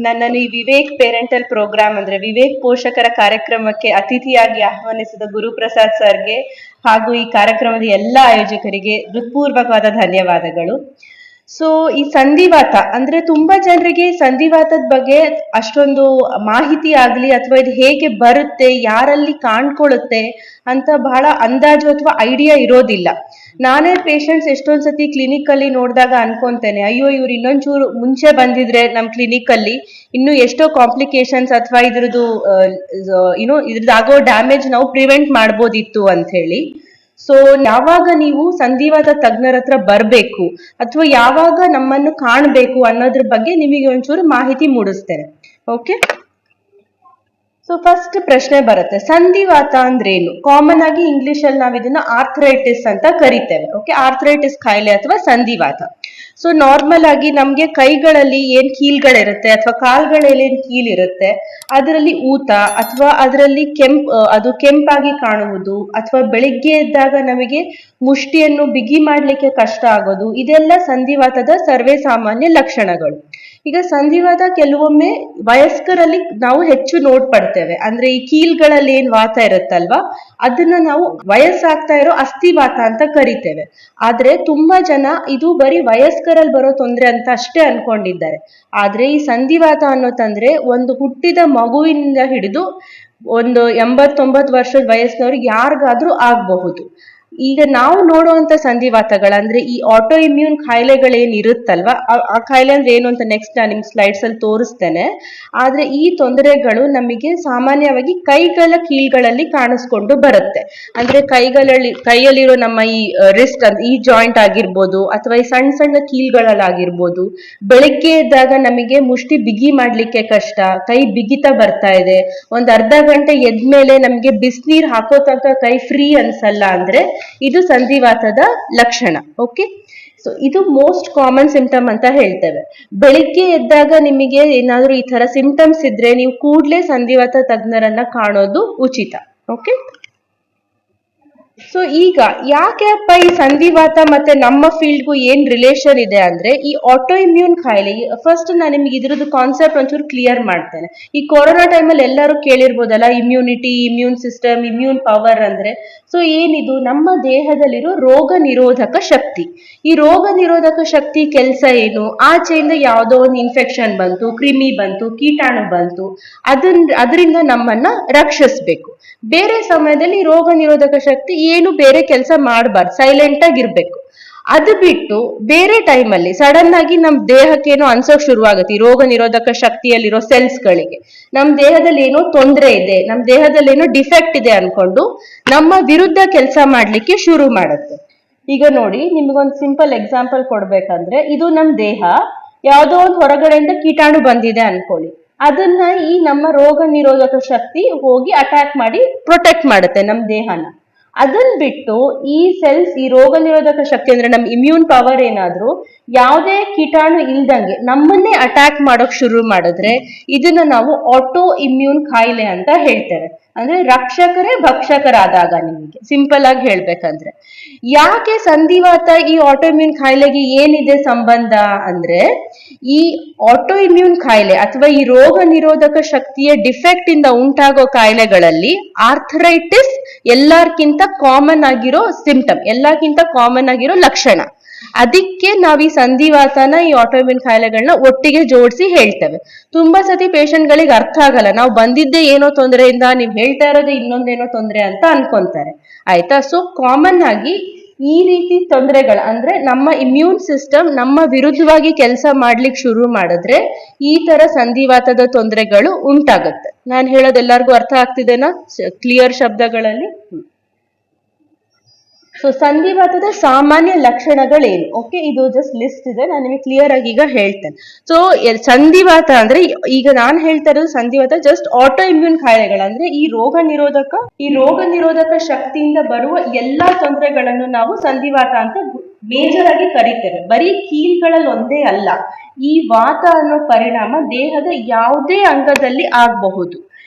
ನನ್ನನ್ನು ಈ Vivek parental program ಅಂದ್ರೆ ವಿವೇಕ್ ಪೋಷಕರ ಕಾರ್ಯಕ್ರಮಕ್ಕೆ ಅತಿಥಿಯಾಗಿ ಆಹ್ವಾನಿಸಿದ ಗುರುಪ್ರಸಾದ್ ಸರ್ಗೆ ಹಾಗೂ ಈ ಕಾರ್ಯಕ್ರಮದ ಎಲ್ಲ ಆಯೋಜಕರಿಗೆ ಹೃತ್ಪೂರ್ವಕವಾದ ಧನ್ಯವಾದಗಳು. ಸೊ ಈ ಸಂಧಿವಾತ ಅಂದ್ರೆ ತುಂಬಾ ಜನರಿಗೆ ಸಂಧಿವಾತದ ಬಗ್ಗೆ ಅಷ್ಟೊಂದು ಮಾಹಿತಿ ಆಗ್ಲಿ ಅಥವಾ ಇದು ಹೇಗೆ ಬರುತ್ತೆ, ಯಾರಲ್ಲಿ ಕಾಣ್ಕೊಳ್ಳುತ್ತೆ ಅಂತ ಬಹಳ ಅಂದಾಜು ಅಥವಾ ಐಡಿಯಾ ಇರೋದಿಲ್ಲ. ನಾನೇ ಪೇಷಂಟ್ಸ್ ಎಷ್ಟೊಂದ್ಸತಿ ಕ್ಲಿನಿಕ್ ಅಲ್ಲಿ ನೋಡಿದಾಗ ಅನ್ಕೊಂತೇನೆ, ಅಯ್ಯೋ ಇವ್ರು ಇನ್ನೊಂಚೂರು ಮುಂಚೆ ಬಂದಿದ್ರೆ ನಮ್ ಕ್ಲಿನಿಕ್ ಅಲ್ಲಿ ಇನ್ನು ಎಷ್ಟೋ ಕಾಂಪ್ಲಿಕೇಶನ್ಸ್ ಅಥವಾ ಇದ್ರದ್ದು ಇದ್ರದ್ದಾಗೋ ಡ್ಯಾಮೇಜ್ ನಾವು ಪ್ರಿವೆಂಟ್ ಮಾಡ್ಬೋದಿತ್ತು ಅಂತ ಹೇಳಿ. ಸೊ ಯಾವಾಗ ನೀವು ಸಂಧಿವಾತ ತಜ್ಞರ ಹತ್ರ ಬರ್ಬೇಕು ಅಥವಾ ಯಾವಾಗ ನಮ್ಮನ್ನು ಕಾಣ್ಬೇಕು ಅನ್ನೋದ್ರ ಬಗ್ಗೆ ನಿಮಗೆ ಒಂಚೂರು ಮಾಹಿತಿ ಮೂಡಿಸ್ತೇನೆ. ಓಕೆ, ಸೊ ಫಸ್ಟ್ ಪ್ರಶ್ನೆ ಬರುತ್ತೆ, ಸಂಧಿವಾತ ಅಂದ್ರೇನು? ಕಾಮನ್ ಆಗಿ ಇಂಗ್ಲಿಷ್ ಅಲ್ಲಿ ನಾವು ಇದನ್ನ ಆರ್ಥರೈಟಿಸ್ ಅಂತ ಕರಿತೇವೆ. ಓಕೆ, ಆರ್ಥರೈಟಿಸ್ ಕಾಯಿಲೆ ಅಥವಾ ಸಂಧಿವಾತ. ಸೊ ನಾರ್ಮಲ್ ಆಗಿ ನಮ್ಗೆ ಕೈಗಳಲ್ಲಿ ಏನ್ ಕೀಲ್ಗಳಿರುತ್ತೆ ಅಥವಾ ಕಾಲ್ಗಳಲ್ಲಿ ಏನ್ ಕೀಲಿರುತ್ತೆ ಅದರಲ್ಲಿ ಊತ ಅಥವಾ ಅದರಲ್ಲಿ ಅದು ಕೆಂಪಾಗಿ ಕಾಣುವುದು ಅಥವಾ ಬೆಳಿಗ್ಗೆ ಎದ್ದಾಗ ನಮಗೆ ಮುಷ್ಟಿಯನ್ನು ಬಿಗಿ ಮಾಡ್ಲಿಕ್ಕೆ ಕಷ್ಟ ಆಗೋದು, ಇದೆಲ್ಲ ಸಂಧಿವಾತದ ಸರ್ವೇ ಸಾಮಾನ್ಯ ಲಕ್ಷಣಗಳು. ಈಗ ಸಂಧಿವಾತ ಕೆಲವೊಮ್ಮೆ ವಯಸ್ಕರಲ್ಲಿ ನಾವು ಹೆಚ್ಚು ನೋಡ್ಪಡ್ತೇವೆ. ಅಂದ್ರೆ ಈ ಕೀಲ್ಗಳಲ್ಲಿ ಏನ್ ವಾತ ಇರುತ್ತಲ್ವಾ ಅದನ್ನ ನಾವು ವಯಸ್ಸಾಗ್ತಾ ಇರೋ ಅಸ್ಥಿವಾತ ಅಂತ ಕರಿತೇವೆ. ಆದ್ರೆ ತುಂಬಾ ಜನ ಇದು ಬರೀ ವಯಸ್ಕರಲ್ಲಿ ಬರೋ ತೊಂದ್ರೆ ಅಂತ ಅಷ್ಟೇ ಅನ್ಕೊಂಡಿದ್ದಾರೆ. ಆದ್ರೆ ಈ ಸಂಧಿವಾತ ಅನ್ನೋತಂದ್ರೆ ಒಂದು ಹುಟ್ಟಿದ ಮಗುವಿನಿಂದ ಹಿಡಿದು ಒಂದು 80-90 ವರ್ಷದ ವಯಸ್ಸಿನವ್ರಿಗೆ ಯಾರಿಗಾದ್ರೂ ಆಗ್ಬಹುದು. ಈಗ ನಾವು ನೋಡುವಂತ ಸಂಧಿವಾತಗಳಂದ್ರೆ ಈ ಆಟೋ ಇಮ್ಯೂನ್ ಕಾಯಿಲೆಗಳೇನ್ ಇರುತ್ತಲ್ವಾ, ಆ ಕಾಯಿಲೆ ಅಂದ್ರೆ ಏನು ಅಂತ ನೆಕ್ಸ್ಟ್ ನಾನು ನಿಮ್ ಸ್ಲೈಡ್ಸ್ ಅಲ್ಲಿ ತೋರಿಸ್ತೇನೆ. ಆದ್ರೆ ಈ ತೊಂದರೆಗಳು ನಮಗೆ ಸಾಮಾನ್ಯವಾಗಿ ಕೈಗಳ ಕೀಲ್ಗಳಲ್ಲಿ ಕಾಣಿಸ್ಕೊಂಡು ಬರುತ್ತೆ. ಅಂದ್ರೆ ಕೈಯಲ್ಲಿರೋ ನಮ್ಮ ಈ ರಿಸ್ಟ್ ಈ ಜಾಯಿಂಟ್ ಆಗಿರ್ಬೋದು ಅಥವಾ ಈ ಸಣ್ಣ ಸಣ್ಣ ಕೀಲ್ಗಳಲ್ಲಾಗಿರ್ಬೋದು. ಬೆಳಿಗ್ಗೆ ಎದ್ದಾಗ ನಮಗೆ ಮುಷ್ಟಿ ಬಿಗಿ ಮಾಡ್ಲಿಕ್ಕೆ ಕಷ್ಟ, ಕೈ ಬಿಗಿತ ಬರ್ತಾ ಇದೆ, ಒಂದ್ ಅರ್ಧ ಗಂಟೆ ಎದ್ಮೇಲೆ ನಮ್ಗೆ ಬಿಸಿನೀರ್ ಹಾಕೋ ತನಕ ಕೈ ಫ್ರೀ ಅನ್ಸಲ್ಲ ಅಂದ್ರೆ ಇದು ಸಂಧಿವಾತದ ಲಕ್ಷಣ. ಓಕೆ, ಸೊ ಇದು ಮೋಸ್ಟ್ ಕಾಮನ್ ಸಿಂಪ್ಟಮ್ ಅಂತ ಹೇಳ್ತೇವೆ. ಬೆಳಿಗ್ಗೆ ಎದ್ದಾಗ ನಿಮಗೆ ಏನಾದ್ರೂ ಈ ತರ ಸಿಂಪ್ಟಮ್ಸ್ ಇದ್ರೆ ನೀವು ಕೂಡ್ಲೇ ಸಂಧಿವಾತ ತಜ್ಞರನ್ನ ಕಾಣೋದು ಉಚಿತ. ಓಕೆ, ಸೊ ಈಗ ಯಾಕೆಪ್ಪ ಈ ಸಂಧಿವಾತ ಮತ್ತೆ ನಮ್ಮ ಫೀಲ್ಡ್ಗೂ ಏನ್ ರಿಲೇಷನ್ ಇದೆ ಅಂದ್ರೆ, ಈ ಆಟೋ ಇಮ್ಯೂನ್ ಕಾಯಿಲೆ ಫಸ್ಟ್ ನಾನು ನಿಮ್ಗೆ ಇದ್ರದ್ದು ಕಾನ್ಸೆಪ್ಟ್ ಒಂಚೂರು ಕ್ಲಿಯರ್ ಮಾಡ್ತೇನೆ. ಈ ಕೊರೋನಾ ಟೈಮಲ್ಲಿ ಎಲ್ಲರೂ ಕೇಳಿರ್ಬೋದಲ್ಲ, immunity, immune system, immune power ಅಂದ್ರೆ. ಸೊ ಏನಿದು? ನಮ್ಮ ದೇಹದಲ್ಲಿರೋ ರೋಗ ನಿರೋಧಕ ಶಕ್ತಿ. ಈ ರೋಗ ನಿರೋಧಕ ಶಕ್ತಿ ಕೆಲಸ ಏನು? ಆಚೆಯಿಂದ ಯಾವುದೋ ಒಂದು ಇನ್ಫೆಕ್ಷನ್ ಬಂತು, ಕ್ರಿಮಿ ಬಂತು, ಕೀಟಾಣು ಬಂತು, ಅದರಿಂದ ನಮ್ಮನ್ನ ರಕ್ಷಿಸ್ಬೇಕು. ಬೇರೆ ಸಮಯದಲ್ಲಿ ರೋಗ ನಿರೋಧಕ ಶಕ್ತಿ ಏನು ಬೇರೆ ಕೆಲಸ ಮಾಡಬಾರ್ದು, ಸೈಲೆಂಟ್ ಆಗಿರ್ಬೇಕು. ಅದು ಬಿಟ್ಟು ಬೇರೆ ಟೈಮಲ್ಲಿ ಸಡನ್ ಆಗಿ ನಮ್ ದೇಹಕ್ಕೆ ಏನೋ ಅನ್ಸೋಕ್ ಶುರುವಾಗುತ್ತೆ. ಈ ರೋಗ ನಿರೋಧಕ ಶಕ್ತಿಯಲ್ಲಿರೋ ಸೆಲ್ಸ್ ಗಳಿಗೆ ನಮ್ ದೇಹದಲ್ಲಿ ಏನೋ ತೊಂದರೆ ಇದೆ, ನಮ್ ದೇಹದಲ್ಲಿ ಏನೋ ಡಿಫೆಕ್ಟ್ ಇದೆ ಅನ್ಕೊಂಡು ನಮ್ಮ ವಿರುದ್ಧ ಕೆಲಸ ಮಾಡ್ಲಿಕ್ಕೆ ಶುರು ಮಾಡುತ್ತೆ. ಈಗ ನೋಡಿ, ನಿಮ್ಗೊಂದು ಸಿಂಪಲ್ ಎಕ್ಸಾಂಪಲ್ ಕೊಡ್ಬೇಕಂದ್ರೆ, ಇದು ನಮ್ ದೇಹ, ಯಾವುದೋ ಒಂದು ಹೊರಗಡೆಯಿಂದ ಕೀಟಾಣು ಬಂದಿದೆ ಅನ್ಕೊಳ್ಳಿ. ಅದನ್ನ ಈ ನಮ್ಮ ರೋಗ ನಿರೋಧಕ ಶಕ್ತಿ ಹೋಗಿ ಅಟ್ಯಾಕ್ ಮಾಡಿ ಪ್ರೊಟೆಕ್ಟ್ ಮಾಡುತ್ತೆ ನಮ್ ದೇಹನ. ಅದನ್ ಬಿಟ್ಟು ಈ ಸೆಲ್ಸ್, ಈ ರೋಗ ನಿರೋಧಕ ಶಕ್ತಿ ಅಂದ್ರೆ ನಮ್ ಇಮ್ಯೂನ್ ಪವರ್ ಏನಾದ್ರೂ ಯಾವುದೇ ಕೀಟಾಣು ಇಲ್ದಂಗೆ ನಮ್ಮನ್ನೇ ಅಟ್ಯಾಕ್ ಮಾಡೋಕ್ ಶುರು ಮಾಡಿದ್ರೆ ಇದನ್ನ ನಾವು ಆಟೋ ಇಮ್ಯೂನ್ ಕಾಯಿಲೆ ಅಂತ ಹೇಳ್ತೇವೆ. ಅಂದ್ರೆ ರಕ್ಷಕರೇ ಭಕ್ಷಕರಾದಾಗ, ನಿಮಗೆ ಸಿಂಪಲ್ ಆಗಿ ಹೇಳ್ಬೇಕಂದ್ರೆ. ಯಾಕೆ ಸಂಧಿವಾತ ಈ ಆಟೋ ಇಮ್ಯೂನ್ ಕಾಯಿಲೆಗೆ ಏನಿದೆ ಸಂಬಂಧ ಅಂದ್ರೆ, ಈ ಆಟೋ ಇಮ್ಯೂನ್ ಕಾಯಿಲೆ ಅಥವಾ ಈ ರೋಗ ನಿರೋಧಕ ಶಕ್ತಿಯ ಡಿಫೆಕ್ಟ್ ಇಂದ ಉಂಟಾಗೋ ಕಾಯಿಲೆಗಳಲ್ಲಿ ಆರ್ಥರೈಟಿಸ್ ಎಲ್ಲಾರ್ಕಿಂತ ಕಾಮನ್ ಆಗಿರೋ ಸಿಂಪ್ಟಮ್, ಎಲ್ಲಕ್ಕಿಂತ ಕಾಮನ್ ಆಗಿರೋ ಲಕ್ಷಣ. ಅದಕ್ಕೆ ನಾವ್ ಈ ಸಂಧಿವಾತನ, ಈ ಆಟೋಇಮ್ಯೂನ್ ಕಾಯಿಲೆಗಳನ್ನ ಒಟ್ಟಿಗೆ ಜೋಡಿಸಿ ಹೇಳ್ತೇವೆ. ತುಂಬಾ ಸತಿ ಪೇಷಂಟ್ ಗಳಿಗೆ ಅರ್ಥ ಆಗಲ್ಲ, ನಾವು ಬಂದಿದ್ದೇ ಏನೋ ತೊಂದರೆಯಿಂದ, ನೀವ್ ಹೇಳ್ತಾ ಇರೋದೇ ಇನ್ನೊಂದೇನೋ ತೊಂದರೆ ಅಂತ ಅನ್ಕೊಂತಾರೆ. ಆಯ್ತಾ? ಸೊ ಕಾಮನ್ ಆಗಿ ಈ ರೀತಿ ತೊಂದರೆಗಳು ಅಂದ್ರೆ ನಮ್ಮ ಇಮ್ಯೂನ್ ಸಿಸ್ಟಮ್ ನಮ್ಮ ವಿರುದ್ಧವಾಗಿ ಕೆಲಸ ಮಾಡ್ಲಿಕ್ಕೆ ಶುರು ಮಾಡಿದ್ರೆ ಈ ತರ ಸಂಧಿವಾತದ ತೊಂದರೆಗಳು ಉಂಟಾಗುತ್ತೆ. ನಾನು ಹೇಳೋದೆಲ್ಲರಿಗೂ ಅರ್ಥ ಆಗ್ತಿದೆನಾ ಕ್ಲಿಯರ್ ಶಬ್ದಗಳಲ್ಲಿ? ಸೊ ಸಂಧಿವಾತದ ಸಾಮಾನ್ಯ ಲಕ್ಷಣಗಳೇನು? ಓಕೆ, ಇದು ಜಸ್ಟ್ ಲಿಸ್ಟ್ ಇದೆ, ನಾನು ನಿಮಗೆ ಕ್ಲಿಯರ್ ಆಗಿ ಈಗ ಹೇಳ್ತೇನೆ. ಸೊ ಸಂಧಿವಾತ ಅಂದ್ರೆ, ಈಗ ನಾನು ಹೇಳ್ತಾ ಇರೋದು ಸಂಧಿವಾತ ಜಸ್ಟ್ ಆಟೋ ಇಮ್ಯೂನ್ ಕಾಯಿಲೆಗಳಂದ್ರೆ ಈ ರೋಗ ನಿರೋಧಕ ಶಕ್ತಿಯಿಂದ ಬರುವ ಎಲ್ಲಾ ತೊಂದರೆಗಳನ್ನು ನಾವು ಸಂಧಿವಾತ ಅಂತ ಮೇಜರ್ ಆಗಿ ಕರಿತೇವೆ. ಬರೀ ಕೀಲ್ಗಳಲ್ಲಿ ಒಂದೇ ಅಲ್ಲ, ಈ ವಾತ ಅನ್ನೋ ಪರಿಣಾಮ ದೇಹದ ಯಾವುದೇ ಅಂಗದಲ್ಲಿ ಆಗಬಹುದು.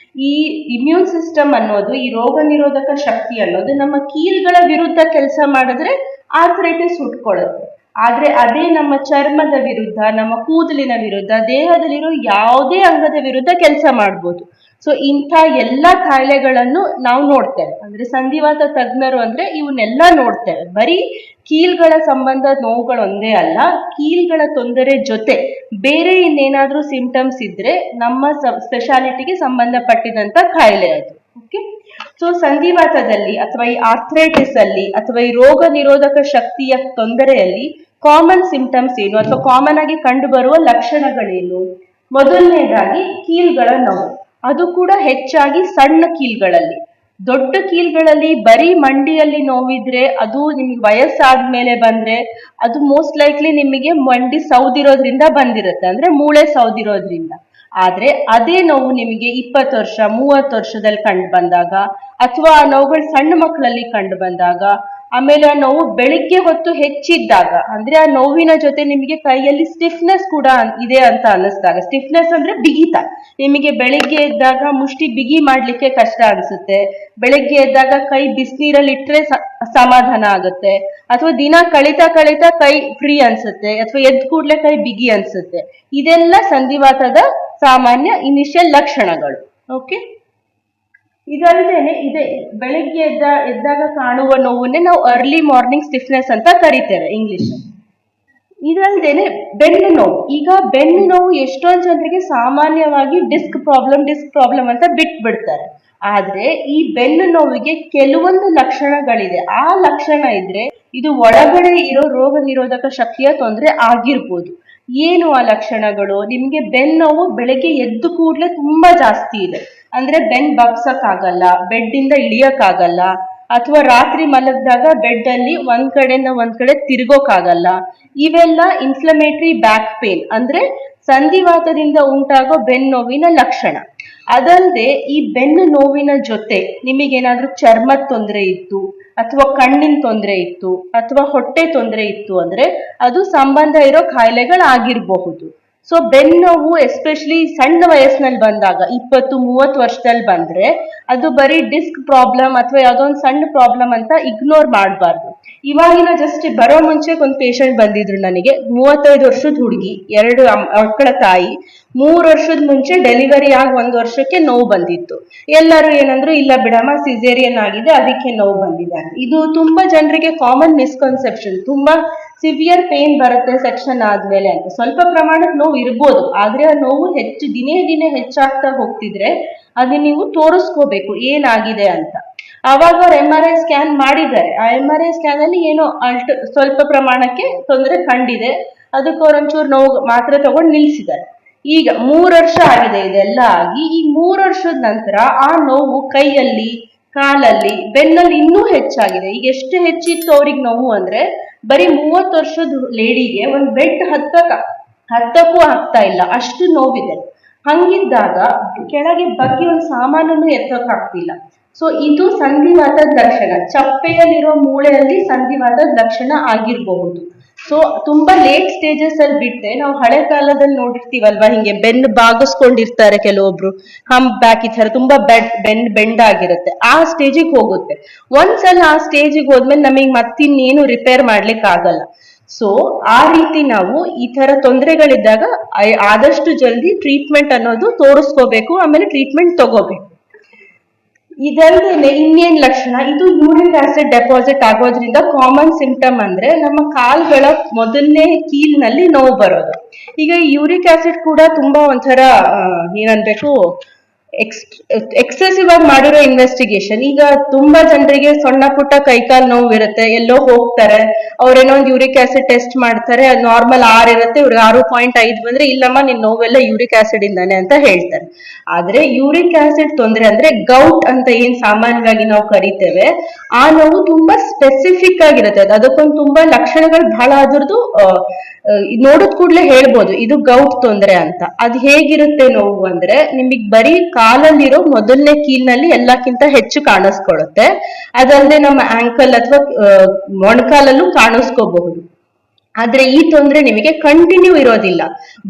ಈ ಇಮ್ಯೂನ್ ಸಿಸ್ಟಮ್ ಅನ್ನೋದು, ಈ ರೋಗ ನಿರೋಧಕ ಶಕ್ತಿ ಅನ್ನೋದು ನಮ್ಮ ಕೀಲ್ಗಳ ವಿರುದ್ಧ ಕೆಲಸ ಮಾಡಿದ್ರೆ ಆರ್ಥರೈಟಿಸ್ ಹುಟ್ಕೊಳ್ಳುತ್ತೆ. ಆದ್ರೆ ಅದೇ ನಮ್ಮ ಚರ್ಮದ ವಿರುದ್ಧ, ನಮ್ಮ ಕೂದಲಿನ ವಿರುದ್ಧ, ದೇಹದಲ್ಲಿರೋ ಯಾವುದೇ ಅಂಗದ ವಿರುದ್ಧ ಕೆಲಸ ಮಾಡ್ಬೋದು. ಸೊ ಇಂಥ ಎಲ್ಲಾ ಕಾಯಿಲೆಗಳನ್ನು ನಾವು ನೋಡ್ತೇವೆ. ಅಂದ್ರೆ ಸಂಧಿವಾತ ತಜ್ಞರು ಅಂದ್ರೆ ಇವನ್ನೆಲ್ಲ ನೋಡ್ತೇವೆ. ಬರೀ ಕೀಲ್ಗಳ ಸಂಬಂಧ ನೋವುಗಳು ಒಂದೇ ಅಲ್ಲ, ಕೀಲ್ಗಳ ತೊಂದರೆ ಜೊತೆ ಬೇರೆ ಇನ್ನೇನಾದ್ರೂ ಸಿಂಪ್ಟಮ್ಸ್ ಇದ್ರೆ ನಮ್ಮ ಸ್ಪೆಷಾಲಿಟಿಗೆ ಸಂಬಂಧಪಟ್ಟಿದಂತ ಕಾಯಿಲೆ ಅದು. ಓಕೆ, ಸೊ ಸಂಧಿವಾತದಲ್ಲಿ ಅಥವಾ ಈ ಆರ್ಥ್ರೈಟಿಸ್ ಅಲ್ಲಿ ಅಥವಾ ಈ ರೋಗ ನಿರೋಧಕ ಶಕ್ತಿಯ ತೊಂದರೆಯಲ್ಲಿ ಕಾಮನ್ ಸಿಂಪ್ಟಮ್ಸ್ ಏನು ಅಥವಾ ಕಾಮನ್ ಆಗಿ ಕಂಡು ಬರುವ ಲಕ್ಷಣಗಳೇನು? ಮೊದಲನೇದಾಗಿ ಕೀಲ್ಗಳ ನೋವು, ಅದು ಕೂಡ ಹೆಚ್ಚಾಗಿ ಸಣ್ಣ ಕೀಲ್ಗಳಲ್ಲಿ. ದೊಡ್ಡ ಕೀಲ್ಗಳಲ್ಲಿ ಬರೀ ಮಂಡಿಯಲ್ಲಿ ನೋವಿದ್ರೆ, ಅದು ನಿಮ್ಗೆ ವಯಸ್ಸಾದ್ಮೇಲೆ ಬಂದ್ರೆ ಅದು ಮೋಸ್ಟ್ ಲೈಕ್ಲಿ ನಿಮಗೆ ಮಂಡಿ ಸೌದಿರೋದ್ರಿಂದ ಬಂದಿರುತ್ತೆ, ಅಂದ್ರೆ ಮೂಳೆ ಸೌದಿರೋದ್ರಿಂದ. ಆದ್ರೆ ಅದೇ ನೋವು ನಿಮಗೆ 20 ವರ್ಷ 30 ವರ್ಷದಲ್ಲಿ ಕಂಡು ಬಂದಾಗ, ಅಥವಾ ಆ ನೋವುಗಳು ಸಣ್ಣ ಮಕ್ಕಳಲ್ಲಿ ಕಂಡು ಬಂದಾಗ, ಆಮೇಲೆ ಆ ನೋವು ಬೆಳಿಗ್ಗೆ ಹೊತ್ತು ಹೆಚ್ಚಿದ್ದಾಗ, ಅಂದ್ರೆ ಆ ನೋವಿನ ಜೊತೆ ನಿಮಗೆ ಕೈಯಲ್ಲಿ ಸ್ಟಿಫ್ನೆಸ್ ಕೂಡ ಇದೆ ಅಂತ ಅನ್ನಿಸ್ದಾಗ, ಸ್ಟಿಫ್ನೆಸ್ ಅಂದ್ರೆ ಬಿಗಿತ, ನಿಮಗೆ ಬೆಳಿಗ್ಗೆ ಎದ್ದಾಗ ಮುಷ್ಟಿ ಬಿಗಿ ಮಾಡ್ಲಿಕ್ಕೆ ಕಷ್ಟ ಅನ್ಸುತ್ತೆ, ಬೆಳಿಗ್ಗೆ ಎದ್ದಾಗ ಕೈ ಬಿಸಿನೀರಲ್ಲಿ ಇಟ್ರೆ ಸಮಾಧಾನ ಆಗುತ್ತೆ, ಅಥವಾ ದಿನ ಕಳಿತಾ ಕಳಿತಾ ಕೈ ಫ್ರೀ ಅನ್ಸುತ್ತೆ, ಅಥವಾ ಎದ್ದ ಕೂಡ್ಲೆ ಕೈ ಬಿಗಿ ಅನ್ಸುತ್ತೆ. ಇದೆಲ್ಲ ಸಂಧಿವಾತದ ಸಾಮಾನ್ಯ ಇನಿಷಿಯಲ್ ಲಕ್ಷಣಗಳು. ಓಕೆ, ಇದಲ್ದೇನೆ ಇದೆ ಬೆಳಿಗ್ಗೆ ಎದ್ದಾಗ ಕಾಣುವ ನೋವನ್ನೇ ನಾವು ಅರ್ಲಿ ಮಾರ್ನಿಂಗ್ ಸ್ಟಿಫ್ನೆಸ್ ಅಂತ ಕರಿತೇವೆ ಇಂಗ್ಲಿಷ್. ಇದಲ್ದೇನೆ ಬೆನ್ನು ನೋವು. ಈಗ ಬೆನ್ನು ನೋವು ಎಷ್ಟೊಂದು ಜನರಿಗೆ ಸಾಮಾನ್ಯವಾಗಿ ಡಿಸ್ಕ್ ಪ್ರಾಬ್ಲಮ್ ಅಂತ ಬಿಟ್ಬಿಡ್ತಾರೆ. ಆದ್ರೆ ಈ ಬೆನ್ನು ನೋವಿಗೆ ಕೆಲವೊಂದು ಲಕ್ಷಣಗಳಿದೆ. ಆ ಲಕ್ಷಣ ಇದ್ರೆ ಇದು ಒಳಗಡೆ ಇರೋ ರೋಗ ನಿರೋಧಕ ಶಕ್ತಿಯ ತೊಂದರೆ ಆಗಿರ್ಬೋದು. ಏನು ಆ ಲಕ್ಷಣಗಳು? ನಿಮ್ಗೆ ಬೆನ್ನೋವು ಬೆಳಗ್ಗೆ ಎದ್ದು ಕೂಡ್ಲೆ ತುಂಬಾ ಜಾಸ್ತಿ ಇದೆ, ಅಂದ್ರೆ ಬೆನ್ ಬಗ್ಸಕ್ ಆಗಲ್ಲ, ಬೆಡ್ ಇಂದ ಇಳಿಯಕ್ ಆಗಲ್ಲ, ಅಥವಾ ರಾತ್ರಿ ಮಲಗಿದಾಗ ಬೆಡ್ ಅಲ್ಲಿ ಒಂದ್ ಕಡೆಯಿಂದ ಒಂದ್ ಕಡೆ ತಿರ್ಗೋಕ್ಕಾಗಲ್ಲ. ಇವೆಲ್ಲ ಇನ್ಫ್ಲಮೇಟರಿ ಬ್ಯಾಕ್ ಪೇನ್, ಅಂದ್ರೆ ಸಂಧಿವಾತದಿಂದ ಉಂಟಾಗೋ ಬೆನ್ನೋವಿನ ಲಕ್ಷಣ. ಅದಲ್ಲದೆ ಈ ಬೆನ್ನು ನೋವಿನ ಜೊತೆ ನಿಮಗೇನಾದ್ರೂ ಚರ್ಮದ ತೊಂದರೆ ಇತ್ತು, ಅಥವಾ ಕಣ್ಣಿನ ತೊಂದರೆ ಇತ್ತು, ಅಥವಾ ಹೊಟ್ಟೆ ತೊಂದರೆ ಇತ್ತು ಅಂದ್ರೆ ಅದು ಸಂಬಂಧ ಇರೋ ಕಾಯಿಲೆಗಳಾಗಿರಬಹುದು. ಸೊ ಬೆನ್ನೋವು ಎಸ್ಪೆಷಲಿ ಸಣ್ಣ ವಯಸ್ಸಿನಲ್ಲಿ ಬಂದಾಗ, 20-30 ವರ್ಷದಲ್ಲಿ ಬಂದ್ರೆ ಅದು ಬರೀ ಡಿಸ್ಕ್ ಪ್ರಾಬ್ಲಮ್ ಅಥವಾ ಯಾವುದೋ ಒಂದು ಸಣ್ಣ ಪ್ರಾಬ್ಲಮ್ ಅಂತ ಇಗ್ನೋರ್ ಮಾಡಬಾರ್ದು. ಇವಾಗಿನ ಜಸ್ಟ್ ಬರೋ ಮುಂಚೆ ಒಂದು ಪೇಷಂಟ್ ಬಂದಿದ್ರು ನನಗೆ, 35 ವರ್ಷದ ಹುಡುಗಿ, 2 ಮಕ್ಕಳ ತಾಯಿ. 3 ವರ್ಷದ ಮುಂಚೆ ಡೆಲಿವರಿ ಆಗಿ 1 ವರ್ಷಕ್ಕೆ ನೋವು ಬಂದಿತ್ತು. ಎಲ್ಲರೂ ಏನಂದ್ರು, ಇಲ್ಲ ಬಿಡಮ್ಮ ಸಿಸೇರಿಯನ್ ಆಗಿದೆ ಅದಕ್ಕೆ ನೋವು ಬಂದಿದೆ. ಇದು ತುಂಬಾ ಜನರಿಗೆ ಕಾಮನ್ ಮಿಸ್ಕನ್ಸೆಪ್ಷನ್. ತುಂಬಾ ಸಿವಿಯರ್ ಪೇನ್ ಬರುತ್ತೆ ಸೆಕ್ಷನ್ ಆದ್ಮೇಲೆ ಅಂತ. ಸ್ವಲ್ಪ ಪ್ರಮಾಣದ ನೋವು ಇರ್ಬೋದು, ಆದ್ರೆ ಆ ನೋವು ದಿನೇ ದಿನೇ ಹೆಚ್ಚಾಗ್ತಾ ಹೋಗ್ತಿದ್ರೆ ಅದನ್ನ ನೀವು ತೋರಿಸ್ಕೋಬೇಕು ಏನಾಗಿದೆ ಅಂತ. ಅವಾಗ ಅವ್ರು MRI ಸ್ಕ್ಯಾನ್ ಮಾಡಿದ್ದಾರೆ. ಆ MRI ಸ್ಕ್ಯಾನ್ ಅಲ್ಲಿ ಏನೋ ಸ್ವಲ್ಪ ಪ್ರಮಾಣಕ್ಕೆ ತೊಂದರೆ ಕಂಡಿದೆ, ಅದಕ್ಕೆ ಅವ್ರೊಂಚೂರು ನೋವು ಮಾತ್ರೆ ತಗೊಂಡು ನಿಲ್ಸಿದ್ದಾರೆ. ಈಗ 3 ವರ್ಷ ಆಗಿದೆ ಇದೆಲ್ಲ ಆಗಿ. ಈ 3 ವರ್ಷದ ನಂತರ ಆ ನೋವು ಕೈಯಲ್ಲಿ, ಕಾಲಲ್ಲಿ, ಬೆನ್ನಲ್ಲಿ ಇನ್ನೂ ಹೆಚ್ಚಾಗಿದೆ. ಈಗ ಎಷ್ಟು ಹೆಚ್ಚಿತ್ತು ಅವ್ರಿಗೆ ನೋವು ಅಂದ್ರೆ, ಬರೀ 30 ವರ್ಷದ ಲೇಡಿಗೆ ಒಂದು ಬೆಡ್ ಹತ್ತಕ್ಕೂ ಆಗ್ತಾ ಇಲ್ಲ, ಅಷ್ಟು ನೋವಿದೆ. ಹಂಗಿದ್ದಾಗ ಕೆಳಗೆ ಬಗ್ಗೆ ಒಂದು ಸಾಮಾನನ್ನು ಎತ್ತಕ್ಕಾಗ್ತಿಲ್ಲ. ಸೊ ಇದು ಸಂಧಿವಾತದ ಲಕ್ಷಣ. ಚಪ್ಪೆಯಲ್ಲಿರೋ ಮೂಳೆಯಲ್ಲಿ ಸಂಧಿವಾತದ ಲಕ್ಷಣ ಆಗಿರಬಹುದು. ಸೊ ತುಂಬಾ ಲೇಟ್ ಸ್ಟೇಜಸ್ ಅಲ್ಲಿ ಬಿಟ್ಟೆ ನಾವು ಹಳೆ ಕಾಲದಲ್ಲಿ ನೋಡಿರ್ತೀವಲ್ವಾ, ಹಿಂಗೆ ಬೆನ್ನು ಬಾಗಿಸ್ಕೊಂಡಿರ್ತಾರೆ ಕೆಲವೊಬ್ರು, ಬ್ಯಾಕ್ ಈ ತರ ತುಂಬಾ ಬೆಂಡ್ ಆಗಿರುತ್ತೆ, ಆ ಸ್ಟೇಜಿಗೆ ಹೋಗುತ್ತೆ. ಒಂದ್ಸಲ ಆ ಸ್ಟೇಜಿಗೆ ಹೋದ್ಮೇಲೆ ನಮಗೆ ಮತ್ತಿನ್ನೇನು ರಿಪೇರ್ ಮಾಡ್ಲಿಕ್ಕೆ ಆಗಲ್ಲ. ಸೊ ಆ ರೀತಿ ನಾವು ಈ ತರ ತೊಂದರೆಗಳಿದ್ದಾಗ ಆದಷ್ಟು ಜಲ್ದಿ ಟ್ರೀಟ್ಮೆಂಟ್ ಅನ್ನೋದು ತೋರಿಸ್ಕೋಬೇಕು, ಆಮೇಲೆ ಟ್ರೀಟ್ಮೆಂಟ್ ತಗೋಬೇಕು. ಇದಲ್ದೇನೆ ಇನ್ನೇನ್ ಲಕ್ಷಣ, ಇದು ಯೂರಿಕ್ ಆಸಿಡ್ ಡೆಪಾಸಿಟ್ ಆಗೋದ್ರಿಂದ ಕಾಮನ್ ಸಿಂಪ್ಟಮ್ ಅಂದ್ರೆ ನಮ್ಮ ಕಾಲ್ಗಳ ಮೊದಲನೇ ಕೀಲ್ನಲ್ಲಿ ನೋವು ಬರೋದು. ಈಗ ಯೂರಿಕ್ ಆಸಿಡ್ ಕೂಡ ತುಂಬಾ ಒಂಥರ ಏನನ್ಬೇಕು, ಎಕ್ಸೆಸಿವ್ ಆಗಿ ಮಾಡಿರೋ ಇನ್ವೆಸ್ಟಿಗೇಷನ್. ಈಗ ತುಂಬಾ ಜನರಿಗೆ ಸಣ್ಣ ಪುಟ್ಟ ಕೈಕಾಲ್ ನೋವು ಇರುತ್ತೆ, ಎಲ್ಲೋ ಹೋಗ್ತಾರೆ, ಅವ್ರೇನೋ ಒಂದು ಯೂರಿಕ್ ಆಸಿಡ್ ಟೆಸ್ಟ್ ಮಾಡ್ತಾರೆ, ಅದು ನಾರ್ಮಲ್ 6 ಇರುತ್ತೆ, ಇವ್ರಿಗೆ 6.5 ಬಂದ್ರೆ ಇಲ್ಲಮ್ಮ ನಿನ್ ನೋವೆಲ್ಲ ಯೂರಿಕ್ ಆಸಿಡ್ ಇಂದಾನೆ ಅಂತ ಹೇಳ್ತಾರೆ. ಆದ್ರೆ ಯೂರಿಕ್ ಆಸಿಡ್ ತೊಂದರೆ ಅಂದ್ರೆ ಗೌಟ್ ಅಂತ ಏನ್ ಸಾಮಾನ್ಯವಾಗಿ ನಾವು ಕರಿತೇವೆ, ಆ ನೋವು ತುಂಬಾ ಸ್ಪೆಸಿಫಿಕ್ ಆಗಿರುತ್ತೆ. ಅದಕ್ಕೊಂದು ತುಂಬಾ ಲಕ್ಷಣಗಳು ಬಹಳ ಅದ್ರದ್ದು ನೋಡಿದ ಕೂಡ್ಲೆ ಹೇಳ್ಬೋದು ಇದು ಗೌಟ್ ತೊಂದರೆ ಅಂತ. ಅದ್ ಹೇಗಿರುತ್ತೆ ನೋವು ಅಂದ್ರೆ, ನಿಮಗ್ ಬರೀ ಕಾಲಲ್ಲಿರೋ ಮೊದಲನೇ ಕೀಲ್ನಲ್ಲಿ ಎಲ್ಲಕ್ಕಿಂತ ಹೆಚ್ಚು ಕಾಣಿಸ್ಕೊಳ್ಳುತ್ತೆ. ಅದಲ್ಲದೆ ನಮ್ಮ ಆಂಕಲ್ ಅಥವಾ ಮೊಣಕಾಲಲ್ಲೂ ಕಾಣಿಸ್ಕೋಬಹುದು. ಆದ್ರೆ ಈ ತೊಂದ್ರೆ ನಿಮಗೆ ಕಂಟಿನ್ಯೂ ಇರೋದಿಲ್ಲ.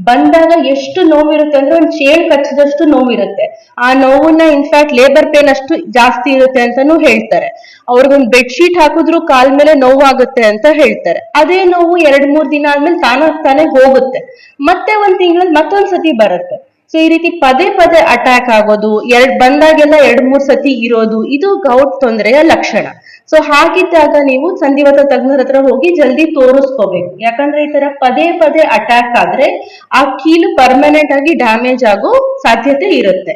ಬಂದಾಗ ಎಷ್ಟು ನೋವಿರುತ್ತೆ ಅಂದ್ರೆ ಒಂದು ಚೇಳು ಕಚ್ಚಿದಷ್ಟು ನೋವಿರುತ್ತೆ. ಆ ನೋವನ್ನ ಇನ್ಫ್ಯಾಕ್ಟ್ ಲೇಬರ್ ಪೇನ್ ಅಷ್ಟು ಜಾಸ್ತಿ ಇರುತ್ತೆ ಅಂತಾನೂ ಹೇಳ್ತಾರೆ. ಅವ್ರಿಗೊಂದು ಬೆಡ್ಶೀಟ್ ಹಾಕಿದ್ರು ಕಾಲ್ ಮೇಲೆ ನೋವಾಗುತ್ತೆ ಅಂತ ಹೇಳ್ತಾರೆ. ಅದೇ ನೋವು 2-3 ದಿನ ಆದ್ಮೇಲೆ ತಾನೇ ಹೋಗುತ್ತೆ. ಮತ್ತೆ ಒಂದ್ ತಿಂಗಳಲ್ಲಿ ಮತ್ತೊಂದ್ಸತಿ ಬರುತ್ತೆ. ಸೊ ಈ ರೀತಿ ಪದೇ ಪದೇ ಅಟ್ಯಾಕ್ ಆಗೋದು, ಬಂದಾಗೆಲ್ಲ 2-3 ಸತಿ ಇರೋದು, ಇದು ಗೌಟ್ ತೊಂದರೆಯ ಲಕ್ಷಣ. ಸೊ ಹಾಗಿದ್ದಾಗ ನೀವು ಸಂಧಿವಾತ ತಜ್ಞರ ಹತ್ರ ಹೋಗಿ ಜಲ್ದಿ ತೋರಿಸ್ಕೋಬೇಕು. ಯಾಕಂದ್ರೆ ಈ ತರ ಪದೇ ಪದೇ ಅಟ್ಯಾಕ್ ಆದ್ರೆ ಆ ಕೀಲು ಪರ್ಮನೆಂಟ್ ಆಗಿ ಡ್ಯಾಮೇಜ್ ಆಗೋ ಸಾಧ್ಯತೆ ಇರುತ್ತೆ.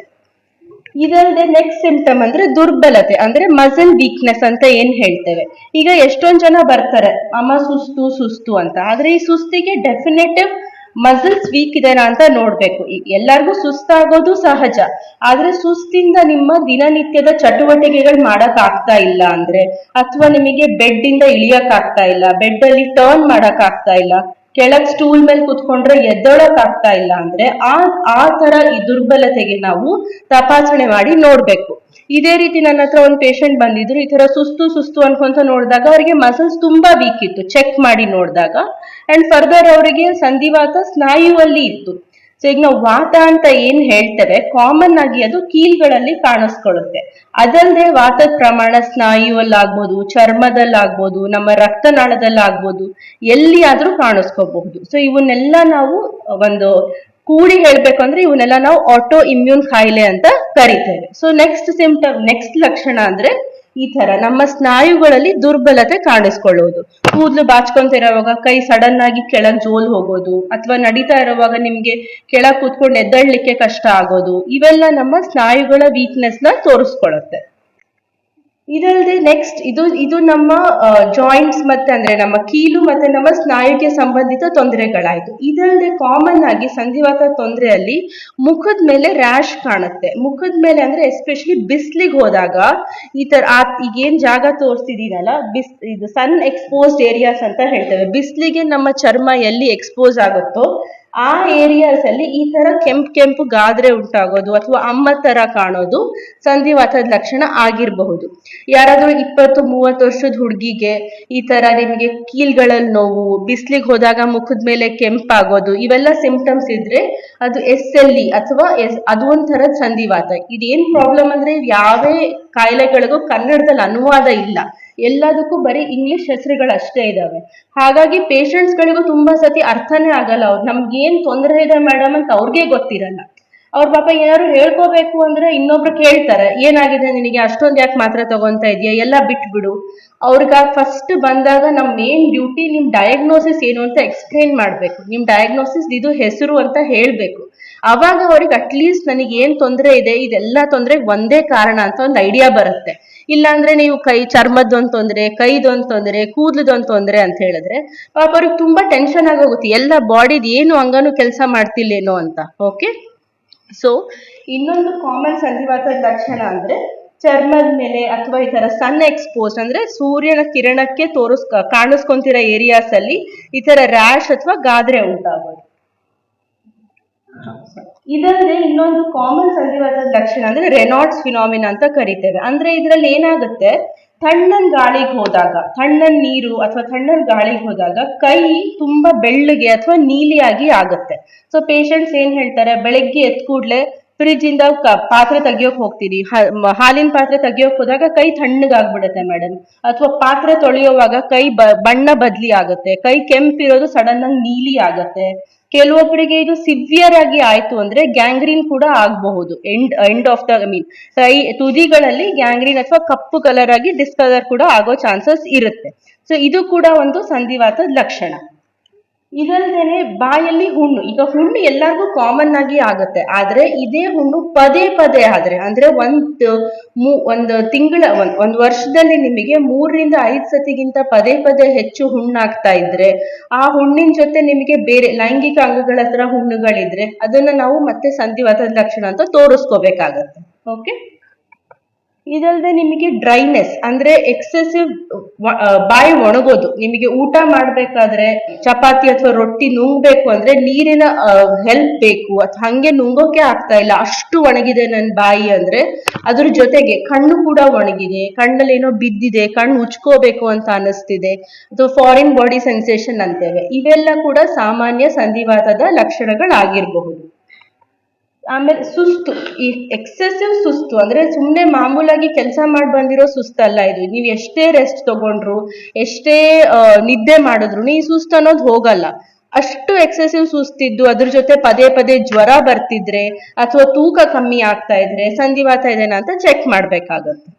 ಇದಲ್ಲದೆ ನೆಕ್ಸ್ಟ್ ಸಿಂಪ್ಟಮ್ ಅಂದ್ರೆ ದುರ್ಬಲತೆ, ಅಂದ್ರೆ ಮಸಲ್ ವೀಕ್ನೆಸ್ ಅಂತ ಏನ್ ಹೇಳ್ತೇವೆ. ಈಗ ಎಷ್ಟೊಂದ್ ಜನ ಬರ್ತಾರೆ ಅಮ್ಮ ಸುಸ್ತು ಸುಸ್ತು ಅಂತ, ಆದ್ರೆ ಈ ಸುಸ್ತಿಗೆ ಡೆಫಿನೆಟಿವ್ ಮಸಲ್ಸ್ ವೀಕ್ ಇದೆನಾ ಅಂತ ನೋಡ್ಬೇಕು. ಎಲ್ಲರಿಗೂ ಸುಸ್ತಾಗೋದು ಸಹಜ, ಆದ್ರೆ ಸುಸ್ತಿಂದ ನಿಮ್ಮ ದಿನನಿತ್ಯದ ಚಟುವಟಿಕೆಗಳು ಮಾಡಕ್ ಆಗ್ತಾ ಇಲ್ಲ ಅಂದ್ರೆ, ಅಥವಾ ನಿಮಗೆ ಬೆಡ್ ಇಂದ ಇಳಿಯಕ್ ಆಗ್ತಾ ಇಲ್ಲ, ಬೆಡ್ ಅಲ್ಲಿ ಟರ್ನ್ ಮಾಡಕ್ ಆಗ್ತಾ ಇಲ್ಲ, ಕೆಳಗ್ ಸ್ಟೂಲ್ ಮೇಲೆ ಕುತ್ಕೊಂಡ್ರೆ ಎದ್ದೊಳಕ್ ಆಗ್ತಾ ಇಲ್ಲ ಅಂದ್ರೆ ಆ ತರ ಈ ದುರ್ಬಲತೆಗೆ ನಾವು ತಪಾಸಣೆ ಮಾಡಿ ನೋಡ್ಬೇಕು. ಇದೇ ರೀತಿ ನನ್ನ ಹತ್ರ ಒಂದು ಪೇಷಂಟ್ ಬಂದಿದ್ರು, ಈ ತರ ಸುಸ್ತು ಸುಸ್ತು ಅನ್ಕೊಂತ ನೋಡಿದಾಗ ಅವರಿಗೆ ಮಸಲ್ಸ್ ತುಂಬಾ ವೀಕ್ ಇತ್ತು. ಚೆಕ್ ಮಾಡಿ ನೋಡಿದಾಗ ಅಂಡ್ ಫರ್ದರ್ ಅವರಿಗೆ ಸಂಧಿವಾತ ಸ್ನಾಯುವಲ್ಲಿ ಇತ್ತು. ಸೊ ಈಗ ನಾವು ವಾತ ಅಂತ ಏನ್ ಹೇಳ್ತೇವೆ, ಕಾಮನ್ ಆಗಿ ಅದು ಕೀಲ್ಗಳಲ್ಲಿ ಕಾಣಿಸ್ಕೊಳ್ಳುತ್ತೆ. ಅದಲ್ಲದೆ ವಾತದ ಪ್ರಮಾಣ ಸ್ನಾಯುವಲ್ಲಾಗ್ಬೋದು, ಚರ್ಮದಲ್ಲಾಗ್ಬೋದು, ನಮ್ಮ ರಕ್ತನಾಳದಲ್ಲಾಗ್ಬೋದು, ಎಲ್ಲಿ ಆದ್ರೂ ಕಾಣಿಸ್ಕೋಬಹುದು. ಸೊ ಇವನ್ನೆಲ್ಲ ನಾವು ಒಂದು ಕೂಡಿ ಹೇಳ್ಬೇಕು ಅಂದ್ರೆ ಇವನ್ನೆಲ್ಲ ನಾವು ಆಟೋ ಇಮ್ಯೂನ್ ಕಾಯಿಲೆ ಅಂತ ಕರಿತೇವೆ. ಸೊ ನೆಕ್ಸ್ಟ್ ಲಕ್ಷಣ ಅಂದ್ರೆ ಈ ತರ ನಮ್ಮ ಸ್ನಾಯುಗಳಲ್ಲಿ ದುರ್ಬಲತೆ ಕಾಣಿಸ್ಕೊಳ್ಳೋದು. ಕೂದಲು ಬಾಚ್ಕೊಂತಿರೋವಾಗ ಕೈ ಸಡನ್ ಆಗಿ ಕೆಳಗ್ ಜೋಲ್ ಹೋಗೋದು, ಅಥವಾ ನಡೀತಾ ಇರೋವಾಗ ನಿಮ್ಗೆ ಕೆಳಗ್ ಕೂತ್ಕೊಂಡು ಎದ್ದಳ್ಲಿಕ್ಕೆ ಕಷ್ಟ ಆಗೋದು, ಇವೆಲ್ಲ ನಮ್ಮ ಸ್ನಾಯುಗಳ ವೀಕ್ನೆಸ್ ನ ತೋರಿಸ್ಕೊಳ್ಳುತ್ತೆ. ಇದಲ್ಲದೆ ನೆಕ್ಸ್ಟ್ ಇದು ನಮ್ಮ ಜಾಯಿಂಟ್ಸ್ ಮತ್ತೆ ಅಂದ್ರೆ ನಮ್ಮ ಕೀಲು ಮತ್ತೆ ನಮ್ಮ ಸ್ನಾಯುಗೆ ಸಂಬಂಧಿತ ತೊಂದರೆಗಳಾಯ್ತು. ಇದಲ್ಲದೆ ಕಾಮನ್ ಆಗಿ ಸಂಧಿವಾತ ತೊಂದರೆಯಲ್ಲಿ ಮುಖದ ಮೇಲೆ ರ್ಯಾಶ್ ಕಾಣುತ್ತೆ. ಮುಖದ ಮೇಲೆ ಅಂದ್ರೆ ಎಸ್ಪೆಷಲಿ ಬಿಸ್ಲಿಗೆ ಹೋದಾಗ ಈ ತರ ಈಗೇನ್ ಜಾಗ ತೋರಿಸ್ತಿದೀನಲ್ಲ, ಇದು ಸನ್ ಎಕ್ಸ್ಪೋಸ್ಡ್ ಏರಿಯಾಸ್ ಅಂತ ಹೇಳ್ತೇವೆ. ಬಿಸ್ಲಿಗೆ ನಮ್ಮ ಚರ್ಮ ಎಲ್ಲಿ ಎಕ್ಸ್ಪೋಸ್ ಆಗುತ್ತೋ ಆ ಏರಿಯಾಸ್ ಅಲ್ಲಿ ಈ ತರ ಕೆಂಪು ಗಾದ್ರೆ ಉಂಟಾಗೋದು ಅಥವಾ ಅಮ್ಮ ತರ ಕಾಣೋದು ಸಂಧಿವಾತದ ಲಕ್ಷಣ ಆಗಿರಬಹುದು. ಯಾರಾದ್ರೂ 20-30 ವರ್ಷದ ಹುಡುಗಿಗೆ ಈ ತರ ನಿಮ್ಗೆ ಕೀಲ್ಗಳಲ್ಲಿ ನೋವು, ಬಿಸ್ಲಿಗೆ ಹೋದಾಗ ಮುಖದ ಮೇಲೆ ಕೆಂಪಾಗೋದು, ಇವೆಲ್ಲ ಸಿಂಪ್ಟಮ್ಸ್ ಇದ್ರೆ ಅದು SLE ಅಥವಾ ಅದು ಒಂಥರದ ಸಂಧಿವಾತ. ಇದೇನ್ ಪ್ರಾಬ್ಲಮ್ ಅಂದ್ರೆ ಯಾವೇ ಕಾಯಿಲೆಗಳಿಗೂ ಕನ್ನಡದಲ್ಲಿ ಅನುವಾದ ಇಲ್ಲ, ಎಲ್ಲದಕ್ಕೂ ಬರೀ ಇಂಗ್ಲಿಷ್ ಹೆಸರುಗಳು ಅಷ್ಟೇ ಇದಾವೆ. ಹಾಗಾಗಿ ಪೇಷಂಟ್ಸ್ ಗಳಿಗೂ ತುಂಬಾ ಸತಿ ಅರ್ಥನೇ ಆಗಲ್ಲ. ನಮ್ಗೆ ಏನ್ ತೊಂದರೆ ಇದೆ ಮೇಡಮ್ ಅಂತ ಅವ್ರಿಗೆ ಗೊತ್ತಿರಲ್ಲ. ಅವ್ರ ಪಾಪ ಏನಾದ್ರು ಹೇಳ್ಕೋಬೇಕು ಅಂದ್ರೆ ಇನ್ನೊಬ್ರು ಕೇಳ್ತಾರೆ, ಏನಾಗಿದೆ ನಿನಗೆ, ಅಷ್ಟೊಂದ್ ಯಾಕೆ ಮಾತ್ರೆ ತಗೊಂತ ಇದೆಯಾ, ಎಲ್ಲ ಬಿಟ್ಬಿಡು. ಅವ್ರಿಗೆ ಫಸ್ಟ್ ಬಂದಾಗ ನಮ್ ಮೇನ್ ಡ್ಯೂಟಿ ನಿಮ್ ಡಯಾಗ್ನೋಸಿಸ್ ಏನು ಅಂತ ಎಕ್ಸ್ಪ್ಲೇನ್ ಮಾಡ್ಬೇಕು. ನಿಮ್ ಡಯಾಗ್ನೋಸಿಸ್ ಇದು ಹೆಸರು ಅಂತ ಹೇಳ್ಬೇಕು. ಅವಾಗ ಅವ್ರಿಗೆ ಅಟ್ಲೀಸ್ಟ್ ನನಗೆ ಏನ್ ತೊಂದರೆ ಇದೆ, ಇದೆಲ್ಲ ತೊಂದರೆಗೆ ಒಂದೇ ಕಾರಣ ಅಂತ ಒಂದು ಐಡಿಯಾ ಬರುತ್ತೆ. ಇಲ್ಲಾಂದ್ರೆ ನೀವು ಚರ್ಮದೊಂದ್ ತೊಂದ್ರೆ, ಕೈದೊಂದ್ ತೊಂದ್ರೆ, ಕೂದಲದೊಂದ್ ತೊಂದ್ರೆ ಅಂತ ಹೇಳಿದ್ರೆ ಪಾಪ ಅವ್ರಿಗೆ ತುಂಬಾ ಟೆನ್ಷನ್ ಆಗೋಗುತ್ತೆ, ಎಲ್ಲ ಬಾಡಿದ್ ಏನು ಅಂಗನು ಕೆಲಸ ಮಾಡ್ತಿಲ್ಲೇನೋ ಅಂತ. ಓಕೆ, ಸೊ ಇನ್ನೊಂದು ಕಾಮನ್ ಸಂಧಿವಾತದ ಲಕ್ಷಣ ಅಂದ್ರೆ ಚರ್ಮದ ಮೇಲೆ ಅಥವಾ ಈ ತರ ಸನ್ ಎಕ್ಸ್ಪೋಸ್ ಅಂದ್ರೆ ಸೂರ್ಯನ ಕಿರಣಕ್ಕೆ ಕಾಣಿಸ್ಕೊಂತಿರೋ ಏರಿಯಾಸ್ ಅಲ್ಲಿ ಈ ತರ ರ್ಯಾಶ್ ಅಥವಾ ಗಾದ್ರೆ ಉಂಟಾಗೋದು. ಇದಲ್ಲದೆ ಇನ್ನೊಂದು ಕಾಮನ್ ಸಂಧಿವಾತದ ಲಕ್ಷಣ ಅಂದ್ರೆ ರೆನಾಲ್ಡ್ಸ್ ಫಿನಾಮಿನಾ ಅಂತ ಕರಿತೇವೆ. ಅಂದ್ರೆ ಇದ್ರಲ್ಲಿ ಏನಾಗುತ್ತೆ, ತಣ್ಣನ್ ಗಾಳಿಗೆ ಹೋದಾಗ, ತಣ್ಣನ್ ನೀರು ಅಥವಾ ತಣ್ಣನ್ ಗಾಳಿಗೆ ಹೋದಾಗ ಕೈ ತುಂಬಾ ಬೆಳ್ಳಗೆ ಅಥವಾ ನೀಲಿಯಾಗಿ ಆಗುತ್ತೆ. ಸೊ ಪೇಷಂಟ್ಸ್ ಏನ್ ಹೇಳ್ತಾರೆ, ಬೆಳಗ್ಗೆ ಎದ್ದ ಕೂಡ್ಲೆ ಫ್ರಿಜ್ ಇಂದ ಪಾತ್ರೆ ತೆಗಿಯೋಕ್ ಹೋಗ್ತೀರಿ, ಹಾಲಿನ ಪಾತ್ರೆ ತೆಗಿಯೋಕ್ ಹೋದಾಗ ಕೈ ತಣ್ಣಗಾಗ್ಬಿಡುತ್ತೆ ಮೇಡಮ್, ಅಥವಾ ಪಾತ್ರೆ ತೊಳೆಯುವಾಗ ಕೈ ಬಣ್ಣ ಬದ್ಲಿ ಆಗುತ್ತೆ, ಕೈ ಕೆಂಪಿರೋದು ಸಡನ್ ಆಗಿ ನೀಲಿ ಆಗುತ್ತೆ. ಕೆಲವೊಬ್ಬರಿಗೆ ಇದು ಸಿವಿಯರ್ ಆಗಿ ಆಯ್ತು ಅಂದ್ರೆ ಗ್ಯಾಂಗ್ರೀನ್ ಕೂಡ ಆಗಬಹುದು. ಎಂಡ್ ಆಫ್ ದ ಕೈ ತುದಿಗಳಲ್ಲಿ ಗ್ಯಾಂಗ್ರೀನ್ ಅಥವಾ ಕಪ್ಪು ಕಲರ್ ಆಗಿ ಡಿಸ್ಕಲರ್ ಕೂಡ ಆಗೋ ಚಾನ್ಸಸ್ ಇರುತ್ತೆ. ಸೊ ಇದು ಕೂಡ ಒಂದು ಸಂಧಿವಾತದ ಲಕ್ಷಣ. ಇದಲ್ದೇನೆ ಬಾಯಲ್ಲಿ ಹುಣ್ಣು. ಈಗ ಹುಣ್ಣು ಎಲ್ಲರಿಗೂ ಕಾಮನ್ ಆಗಿ ಆಗುತ್ತೆ, ಆದ್ರೆ ಇದೇ ಹುಣ್ಣು ಪದೇ ಪದೇ ಆದ್ರೆ ಅಂದ್ರೆ ಒಂದು ತಿಂಗಳ ಒಂದ್ ವರ್ಷದಲ್ಲಿ ನಿಮಗೆ 3-5 ಸತಿಗಿಂತ ಪದೇ ಪದೇ ಹೆಚ್ಚು ಹುಣ್ಣಾಗ್ತಾ ಇದ್ರೆ, ಆ ಹುಣ್ಣಿನ ಜೊತೆ ನಿಮಗೆ ಬೇರೆ ಲೈಂಗಿಕ ಅಂಗಗಳ ಹತ್ರ ಹುಣ್ಣುಗಳಿದ್ರೆ ಅದನ್ನ ನಾವು ಮತ್ತೆ ಸಂಧಿವಾತದ ಲಕ್ಷಣ ಅಂತ ತೋರಿಸ್ಕೋಬೇಕಾಗತ್ತೆ. ಓಕೆ. ಇದಲ್ಲದೆ ನಿಮಗೆ ಡ್ರೈನೆಸ್ ಅಂದ್ರೆ ಎಕ್ಸೆಸಿವ್ ಬಾಯಿ ಒಣಗೋದು. ನಿಮಗೆ ಊಟ ಮಾಡ್ಬೇಕಾದ್ರೆ ಚಪಾತಿ ಅಥವಾ ರೊಟ್ಟಿ ನುಂಗ್ಬೇಕು ಅಂದ್ರೆ ನೀರಿನ ಹೆಲ್ಪ್ ಬೇಕು, ಅಥವಾ ಹಂಗೆ ನುಂಗೋಕೆ ಆಗ್ತಾ ಇಲ್ಲ, ಅಷ್ಟು ಒಣಗಿದೆ ನನ್ನ ಬಾಯಿ ಅಂದ್ರೆ. ಅದ್ರ ಜೊತೆಗೆ ಕಣ್ಣು ಕೂಡ ಒಣಗಿದೆ, ಕಣ್ಣಲ್ಲಿ ಏನೋ ಬಿದ್ದಿದೆ, ಕಣ್ಣು ಉಚ್ಕೋಬೇಕು ಅಂತ ಅನಿಸ್ತಿದೆ, ಅಥವಾ ಫಾರಿನ್ ಬಾಡಿ ಸೆನ್ಸೇಷನ್ ಅಂತೇವೆ. ಇವೆಲ್ಲ ಕೂಡ ಸಾಮಾನ್ಯ ಸಂಧಿವಾತದ ಲಕ್ಷಣಗಳಾಗಿರಬಹುದು. ಆಮೇಲೆ ಸುಸ್ತು, ಈ ಎಕ್ಸೆಸಿವ್ ಸುಸ್ತು ಅಂದ್ರೆ ಸುಮ್ಮನೆ ಮಾಮೂಲಾಗಿ ಕೆಲಸ ಮಾಡಿ ಬಂದಿರೋ ಸುಸ್ತಲ್ಲ ಇದು. ನೀವು ಎಷ್ಟೇ ರೆಸ್ಟ್ ತಗೊಂಡ್ರು, ಎಷ್ಟೇ ನಿದ್ದೆ ಮಾಡಿದ್ರು ಈ ಸುಸ್ತು ಅನ್ನೋದು ಹೋಗಲ್ಲ. ಅಷ್ಟು ಎಕ್ಸೆಸಿವ್ ಸುಸ್ತಿದ್ದು ಅದ್ರ ಜೊತೆ ಪದೇ ಪದೇ ಜ್ವರ ಬರ್ತಿದ್ರೆ ಅಥವಾ ತೂಕ ಕಮ್ಮಿ ಆಗ್ತಾ ಇದ್ರೆ ಸಂಧಿವಾತ ಇದೆನಾ ಅಂತ ಚೆಕ್ ಮಾಡ್ಬೇಕಾಗತ್ತೆ.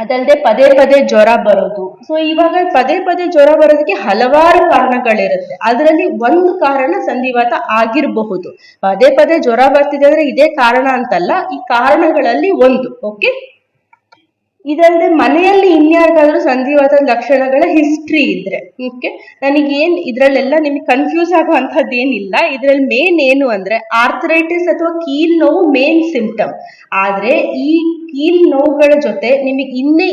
ಅದಲ್ಲದೆ ಪದೇ ಪದೇ ಜ್ವರ ಬರೋದು. ಸೊ ಇವಾಗ ಪದೇ ಪದೇ ಜ್ವರ ಬರೋದಕ್ಕೆ ಹಲವಾರು ಕಾರಣಗಳಿರುತ್ತೆ. ಅದರಲ್ಲಿ ಒಂದು ಕಾರಣ ಸಂಧಿವಾತ ಆಗಿರಬಹುದು. ಪದೇ ಪದೇ ಜ್ವರ ಬರ್ತಿದೆ ಅಂದ್ರೆ ಇದೇ ಕಾರಣ ಅಂತಲ್ಲ, ಈ ಕಾರಣಗಳಲ್ಲಿ ಒಂದು. ಓಕೆ, ಇದಲ್ಲದೆ ಮನೆಯಲ್ಲಿ ಇನ್ಯಾರಿಗಾದ್ರೂ ಸಂಧಿವಾತದ ಲಕ್ಷಣಗಳ ಹಿಸ್ಟ್ರಿ ಇದ್ರೆ, ಓಕೆ, ನನಗೇನ್ ಇದ್ರಲ್ಲೆಲ್ಲ ನಿಮಗೆ ಕನ್ಫ್ಯೂಸ್ ಆಗುವಂಥದ್ದು ಏನಿಲ್ಲ. ಇದ್ರಲ್ಲಿ ಮೇನ್ ಏನು ಅಂದ್ರೆ ಆರ್ಥರೈಟಿಸ್ ಅಥವಾ ಕೀಲ್ ನೋವು ಮೇನ್ ಸಿಂಪ್ಟಮ್. ಆದ್ರೆ ಈ ಕೀಲ್ ನೋವುಗಳ ಜೊತೆ ನಿಮಗೆ ಇನ್ನೇ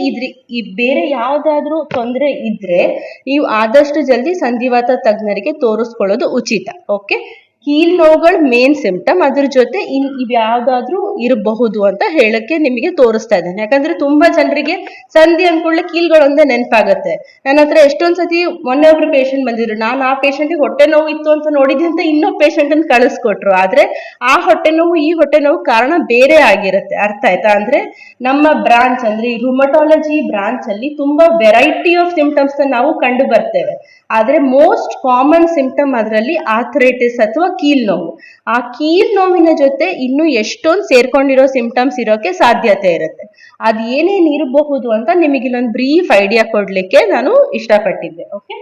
ಈ ಬೇರೆ ಯಾವ್ದಾದ್ರೂ ತೊಂದರೆ ಇದ್ರೆ ನೀವು ಆದಷ್ಟು ಜಲ್ದಿ ಸಂಧಿವಾತ ತಜ್ಞರಿಗೆ ತೋರಿಸ್ಕೊಳ್ಳೋದು ಉಚಿತ. ಓಕೆ, ಕೀಲ್ ನೋವುಗಳು ಮೇನ್ ಸಿಂಪ್ಟಮ್, ಅದ್ರ ಜೊತೆ ಇವ್ಯಾವ್ದಾದ್ರೂ ಇರಬಹುದು ಅಂತ ಹೇಳಕ್ಕೆ ನಿಮಗೆ ತೋರಿಸ್ತಾ ಇದ್ದೇನೆ. ಯಾಕಂದ್ರೆ ತುಂಬಾ ಜನರಿಗೆ ಸಂಧಿ ಅನ್ಕೊಳ್ಳೆ ಕೀಲ್ಗಳೊಂದೇ ನೆನಪಾಗತ್ತೆ. ನನ್ನ ಹತ್ರ ಎಷ್ಟೊಂದ್ ಸತಿ ಮೊನ್ನೆ ಒಬ್ರು ಪೇಷಂಟ್ ಬಂದಿದ್ರು, ನಾನು ಆ ಪೇಷಂಟ್ಗೆ ಹೊಟ್ಟೆ ನೋವು ಇತ್ತು ಅಂತ ನೋಡಿದ್ದೆ ಅಂತ ಇನ್ನೊಬ್ಬ ಪೇಷಂಟ್ ಅನ್ನು ಕಳಿಸ್ಕೊಟ್ರು. ಆದ್ರೆ ಆ ಹೊಟ್ಟೆ ನೋವು ಈ ಹೊಟ್ಟೆ ನೋವು ಕಾರಣ ಬೇರೆ ಆಗಿರುತ್ತೆ. ಅರ್ಥ ಆಯ್ತಾ? ಅಂದ್ರೆ ನಮ್ಮ ಬ್ರಾಂಚ್ ಅಂದ್ರೆ ಈ ರುಮಟಾಲಜಿ ಬ್ರಾಂಚ್ ಅಲ್ಲಿ ತುಂಬಾ ವೆರೈಟಿ ಆಫ್ ಸಿಂಪ್ಟಮ್ಸ್ ನಾವು ಕಂಡು ಬರ್ತೇವೆ. ಆದ್ರೆ ಮೋಸ್ಟ್ ಕಾಮನ್ ಸಿಂಪ್ಟಮ್ ಅದರಲ್ಲಿ ಆರ್ಥರೈಟಿಸ್ ಅಥವಾ ಕೀಲ್ ನೋವು. ಆ ಕೀಲ್ ನೋವಿನ ಜೊತೆ ಇನ್ನು ಎಷ್ಟೊಂದು ಸೇರ್ಕೊಂಡಿರೋ ಸಿಂಪ್ಟಮ್ಸ್ ಇರೋಕೆ ಸಾಧ್ಯತೆ ಇರುತ್ತೆ. ಅದ್ ಏನೇನ್ ಇರಬಹುದು ಅಂತ ನಿಮಗೆ ಇಲ್ಲೊಂದು ಬ್ರೀಫ್ ಐಡಿಯಾ ಕೊಡ್ಲಿಕ್ಕೆ ನಾನು ಇಷ್ಟಪಟ್ಟಿದ್ದೆ. ಓಕೆ,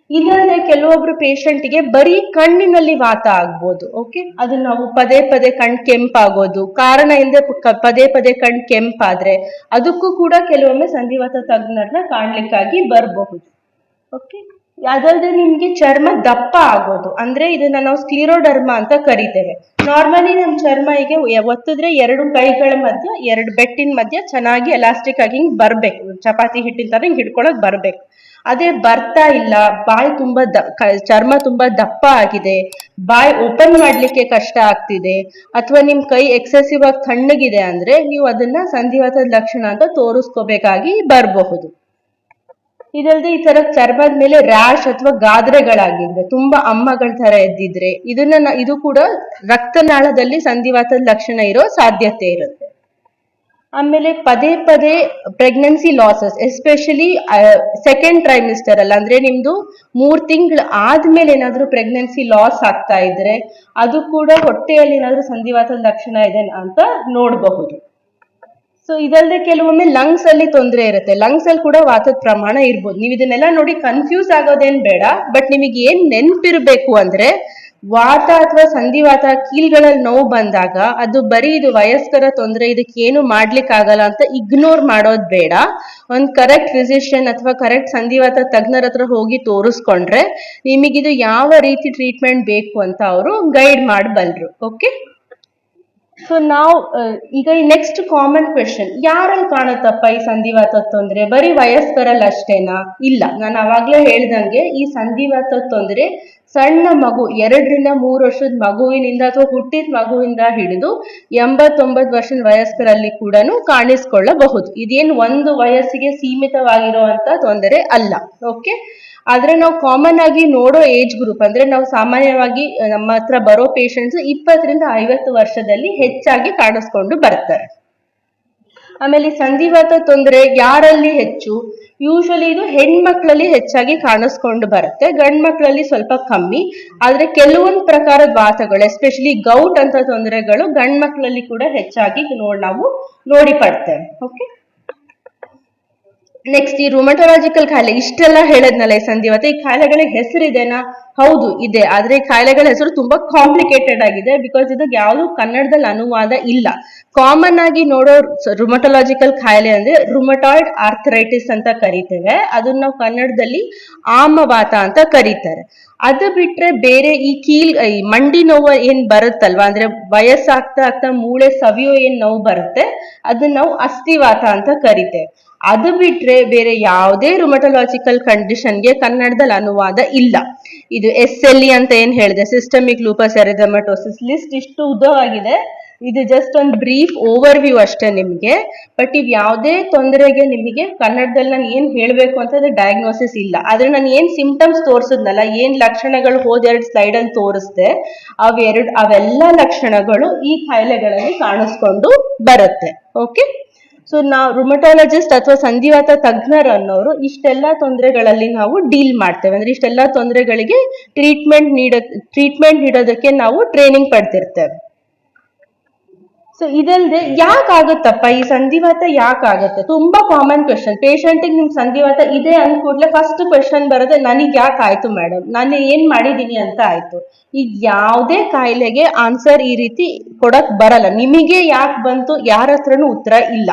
ಇದಲ್ಲದೆ ಕೆಲವೊಬ್ರು ಪೇಷಂಟ್ಗೆ ಬರೀ ಕಣ್ಣಿನಲ್ಲಿ ವಾತ ಆಗ್ಬೋದು. ಓಕೆ, ಅದು ನಾವು ಪದೇ ಪದೇ ಕಣ್ ಕೆಂಪಾಗೋದು, ಕಾರಣ ಇಲ್ಲದೆ ಪದೇ ಪದೇ ಕಣ್ ಕೆಂಪಾದ್ರೆ ಅದಕ್ಕೂ ಕೂಡ ಕೆಲವೊಮ್ಮೆ ಸಂಧಿವಾತ ತಜ್ಞರನ್ನ ಕಾಣ್ಲಿಕ್ಕಾಗಿ ಬರಬಹುದು. ಓಕೆ, ಅದಲ್ಲದೆ ನಿಮ್ಗೆ ಚರ್ಮ ದಪ್ಪ ಆಗೋದು, ಅಂದ್ರೆ ಇದನ್ನ ನಾವು ಸ್ಕ್ಲಿರೋಡರ್ಮ ಅಂತ ಕರಿತೇವೆ. ನಾರ್ಮಲಿ ನಮ್ ಚರ್ಮ ಹೀಗೆ ಒತ್ತಿದ್ರೆ ಎರಡು ಕೈಗಳ ಮಧ್ಯ, ಎರಡು ಬೆಟ್ಟಿನ ಮಧ್ಯ ಚೆನ್ನಾಗಿ ಎಲಾಸ್ಟಿಕ್ ಆಗಿ ಹಿಂಗ್ ಬರ್ಬೇಕು, ಚಪಾತಿ ಹಿಟ್ಟಿನ ತರ ಹಿಂಗ್ ಹಿಡ್ಕೊಳಕ್ ಬರ್ಬೇಕು. ಅದೇ ಬರ್ತಾ ಇಲ್ಲ, ಬಾಯಿ ತುಂಬಾ ಚರ್ಮ ತುಂಬಾ ದಪ್ಪ ಆಗಿದೆ, ಬಾಯಿ ಓಪನ್ ಮಾಡ್ಲಿಕ್ಕೆ ಕಷ್ಟ ಆಗ್ತಿದೆ, ಅಥವಾ ನಿಮ್ ಕೈ ಎಕ್ಸೆಸಿವ್ ಆಗಿ ತಣ್ಣಗಿದೆ ಅಂದ್ರೆ ನೀವು ಅದನ್ನ ಸಂಧಿವಾತದ ಲಕ್ಷಣ ಅಂತ ತೋರಿಸ್ಕೋಬೇಕಾಗಿ ಬರಬಹುದು. ಇದಲ್ಲದೆ ಈ ತರ ಚರ್ಮದ ಮೇಲೆ ರ್ಯಾಶ್ ಅಥವಾ ಗಾದ್ರೆಗಳಾಗಿದ್ರೆ, ತುಂಬಾ ಅಮ್ಮಗಳ ತರ ಎದ್ದಿದ್ರೆ ಇದು ಕೂಡ ರಕ್ತನಾಳದಲ್ಲಿ ಸಂಧಿವಾತದ ಲಕ್ಷಣ ಇರೋ ಸಾಧ್ಯತೆ ಇರುತ್ತೆ. ಆಮೇಲೆ ಪದೇ ಪದೇ pregnancy losses, especially second trimester ಅಲ್ಲ, ಅಂದ್ರೆ ನಿಮ್ದು 3 ತಿಂಗಳು ಆದ್ಮೇಲೆ ಏನಾದ್ರೂ ಪ್ರೆಗ್ನೆನ್ಸಿ ಲಾಸ್ ಆಗ್ತಾ ಇದ್ರೆ ಅದು ಕೂಡ ಹೊಟ್ಟೆಯಲ್ಲಿ ಏನಾದ್ರೂ ಸಂಧಿವಾತದ ಲಕ್ಷಣ ಇದೆ ಅಂತ ನೋಡಬಹುದು. ಸೊ ಇದಲ್ಲದೆ ಕೆಲವೊಮ್ಮೆ ಲಂಗ್ಸ್ ಅಲ್ಲಿ ತೊಂದರೆ ಇರುತ್ತೆ, ಲಂಗ್ಸ್ ಅಲ್ಲಿ ಕೂಡ ವಾತದ ಪ್ರಮಾಣ ಇರ್ಬೋದು. ನೀವು ಇದನ್ನೆಲ್ಲ ನೋಡಿ ಕನ್ಫ್ಯೂಸ್ ಆಗೋದೇನ್ ಬೇಡ, ಬಟ್ ನಿಮಗೆ ಏನ್ ನೆನ್ಪಿರ್ಬೇಕು ಅಂದ್ರೆ ವಾತ ಅಥವಾ ಸಂಧಿವಾತ ಕೀಲ್ಗಳಲ್ಲಿ ನೋವು ಬಂದಾಗ ಅದು ಬರೀ ಇದು ವಯಸ್ಕರ ತೊಂದರೆ, ಇದಕ್ಕೆ ಏನು ಮಾಡ್ಲಿಕ್ಕೆ ಆಗಲ್ಲ ಅಂತ ಇಗ್ನೋರ್ ಮಾಡೋದ್ ಬೇಡ. ಒಂದ್ ಕರೆಕ್ಟ್ ಫಿಸಿಷಿಯನ್ ಅಥವಾ ಕರೆಕ್ಟ್ ಸಂಧಿವಾತ ತಜ್ಞರ ಹತ್ರ ಹೋಗಿ ತೋರಿಸ್ಕೊಂಡ್ರೆ ನಿಮಗಿದು ಯಾವ ರೀತಿ ಟ್ರೀಟ್ಮೆಂಟ್ ಬೇಕು ಅಂತ ಅವರು ಗೈಡ್ ಮಾಡಬಲ್ರು. ಓಕೆ, ಸೊ ನಾವು ಈಗ ಈ ನೆಕ್ಸ್ಟ್ ಕಾಮನ್ ಕ್ವೆಶನ್, ಯಾರಲ್ಲಿ ಕಾಣುತ್ತಪ್ಪ ಈ ಸಂಧಿವಾತ ತೊಂದರೆ? ಬರೀ ವಯಸ್ಕರಲ್ಲಿ ಅಷ್ಟೇನಾ? ಇಲ್ಲ, ನಾನು ಅವಾಗ್ಲೇ ಹೇಳ್ದಂಗೆ ಈ ಸಂಧಿವಾತ ತೊಂದರೆ ಸಣ್ಣ ಮಗು 2 ರಿಂದ 3 ವರ್ಷದ ಮಗುವಿನಿಂದ ಅಥವಾ ಹುಟ್ಟಿದ ಮಗುವಿಂದ ಹಿಡಿದು 89 ವರ್ಷದ ವಯಸ್ಕರಲ್ಲಿ ಕೂಡ ಕಾಣಿಸ್ಕೊಳ್ಳಬಹುದು. ಇದೇನು ಒಂದು ವಯಸ್ಸಿಗೆ ಸೀಮಿತವಾಗಿರುವಂತ ತೊಂದರೆ ಅಲ್ಲ. ಓಕೆ, ಆದ್ರೆ ನಾವು ಕಾಮನ್ ಆಗಿ ನೋಡೋ ಏಜ್ ಗ್ರೂಪ್ ಅಂದ್ರೆ ನಾವು ಸಾಮಾನ್ಯವಾಗಿ ನಮ್ಮ ಹತ್ರ ಬರೋ ಪೇಷಂಟ್ಸ್ 20 ರಿಂದ 50 ವರ್ಷದಲ್ಲಿ ಹೆಚ್ಚಾಗಿ ಕಾಣಿಸ್ಕೊಂಡು ಬರ್ತಾರೆ. ಆಮೇಲೆ ಸಂಧಿವಾತ ತೊಂದರೆ ಯಾರಲ್ಲಿ ಹೆಚ್ಚು? ಯೂಶಲಿ ಇದು ಹೆಣ್ಮಕ್ಳಲ್ಲಿ ಹೆಚ್ಚಾಗಿ ಕಾಣಿಸ್ಕೊಂಡು ಬರುತ್ತೆ, ಗಂಡ್ ಮಕ್ಳಲ್ಲಿ ಸ್ವಲ್ಪ ಕಮ್ಮಿ. ಆದ್ರೆ ಕೆಲವೊಂದು ಪ್ರಕಾರದ ವಾತಗಳು, ಎಸ್ಪೆಷಲಿ ಗೌಟ್ ಅಂತ ತೊಂದರೆಗಳು ಗಂಡ್ ಮಕ್ಳಲ್ಲಿ ಕೂಡ ಹೆಚ್ಚಾಗಿ ನಾವು ನೋಡಿ ಪಡ್ತೇವೆ. ಓಕೆ, ನೆಕ್ಸ್ಟ್ ಈ ರುಮಟೊಲಾಜಿಕಲ್ ಕಾಯಿಲೆ ಇಷ್ಟೆಲ್ಲ ಹೇಳದ್ನಲ್ಲ ಈ ಸಂಧಿವಾತ, ಈ ಕಾಯಿಲೆಗಳಿಗೆ ಹೆಸರಿದೆನಾ? ಹೌದು ಇದೆ. ಆದ್ರೆ ಈ ಕಾಯಿಲೆಗಳ ಹೆಸರು ತುಂಬಾ ಕಾಂಪ್ಲಿಕೇಟೆಡ್ ಆಗಿದೆ, ಬಿಕಾಸ್ ಇದಕ್ಕೆ ಯಾವುದು ಕನ್ನಡದಲ್ಲಿ ಅನುವಾದ ಇಲ್ಲ. ಕಾಮನ್ ಆಗಿ ನೋಡೋ ರುಮಟೊಲಾಜಿಕಲ್ ಕಾಯಿಲೆ ಅಂದ್ರೆ ರುಮಟಾಯ್ಡ್ ಆರ್ಥರೈಟಿಸ್ ಅಂತ ಕರಿತೇವೆ. ಅದನ್ನ ನಾವು ಕನ್ನಡದಲ್ಲಿ ಆಮವಾತ ಅಂತ ಕರೀತಾರೆ. ಅದು ಬಿಟ್ರೆ ಬೇರೆ ಈ ಮಂಡಿ ನೋವು ಏನ್ ಬರುತ್ತಲ್ವಾ, ಅಂದ್ರೆ ವಯಸ್ಸಾಗ್ತಾ ಆಗ್ತಾ ಮೂಳೆ ಸವಿಯೋ ಏನ್ ನೋವು ಬರುತ್ತೆ, ಅದನ್ನ ನಾವು ಅಸ್ಥಿವಾತ ಅಂತ ಕರಿತೇವೆ. ಅದು ಬಿಟ್ರೆ ಬೇರೆ ಯಾವುದೇ ರುಮಟೊಲಾಜಿಕಲ್ ಕಂಡೀಷನ್ಗೆ ಕನ್ನಡದಲ್ಲಿ ಅನುವಾದ ಇಲ್ಲ. ಇದು SLE ಅಂತ ಏನ್ ಹೇಳಿದೆ, ಸಿಸ್ಟಮಿಕ್ ಲೂಪಸ್ ಎರಿಥೆಮಟೋಸಿಸ್, ಲಿಸ್ಟ್ ಇಷ್ಟು ಉದ್ದವಾಗಿದೆ. ಇದು ಜಸ್ಟ್ ಒಂದು ಬ್ರೀಫ್ ಓವರ್ ವ್ಯೂ ಅಷ್ಟೇ ನಿಮ್ಗೆ. ಬಟ್ ಇವ್ ಯಾವುದೇ ತೊಂದರೆಗೆ ನಿಮಗೆ ಕನ್ನಡದಲ್ಲಿ ನಾನು ಏನ್ ಹೇಳ್ಬೇಕು ಅಂತ ಡಯಾಗ್ನೋಸಿಸ್ ಇಲ್ಲ. ಆದ್ರೆ ನಾನು ಏನ್ ಸಿಂಪ್ಟಮ್ಸ್ ತೋರಿಸಿದ್ನಲ್ಲ, ಏನ್ ಲಕ್ಷಣಗಳು ಹೋದ 2 ಸ್ಲೈಡ್ ಅಲ್ಲಿ ತೋರಿಸ್ದೆ, ಅವೆಲ್ಲ ಲಕ್ಷಣಗಳು ಈ ಕಾಯಿಲೆಗಳಲ್ಲಿ ಕಾಣಿಸ್ಕೊಂಡು ಬರುತ್ತೆ. ಓಕೆ, ಸೊ ನಾವು ರುಮಟಾಲಜಿಸ್ಟ್ ಅಥವಾ ಸಂಧಿವಾತ ತಜ್ಞರು ಅನ್ನೋರು ಇಷ್ಟೆಲ್ಲ ತೊಂದರೆಗಳಲ್ಲಿ ನಾವು ಡೀಲ್ ಮಾಡ್ತೇವೆ. ಅಂದ್ರೆ ಇಷ್ಟೆಲ್ಲ ತೊಂದರೆಗಳಿಗೆ ಟ್ರೀಟ್ಮೆಂಟ್ ನೀಡೋದಕ್ಕೆ ನಾವು ಟ್ರೈನಿಂಗ್ ಪಡ್ತಿರ್ತೇವೆ. ಸೊ ಇದಲ್ದೆ ಯಾಕಾಗುತ್ತಪ್ಪ ಈ ಸಂಧಿವಾತ ಯಾಕಾಗುತ್ತೆ? ತುಂಬಾ ಕಾಮನ್ ಕ್ವೆಶನ್. ಪೇಷಂಟಿಗೆ ನಿಮ್ ಸಂಧಿವಾತ ಇದೆ ಅಂದ ಕೂಡಲೇ ಫಸ್ಟ್ ಕ್ವೆಶನ್ ಬರೋದೆ, ನನಗ್ ಯಾಕೆ ಆಯ್ತು ಮೇಡಮ್, ನಾನು ಏನ್ ಮಾಡಿದೀನಿ ಅಂತ ಆಯ್ತು. ಈಗ ಯಾವುದೇ ಕಾಯಿಲೆಗೆ ಆನ್ಸರ್ ಈ ರೀತಿ ಕೊಡಕ್ ಬರಲ್ಲ. ನಿಮಗೆ ಯಾಕೆ ಬಂತು, ಯಾರ ಹತ್ರನೂ ಉತ್ತರ ಇಲ್ಲ.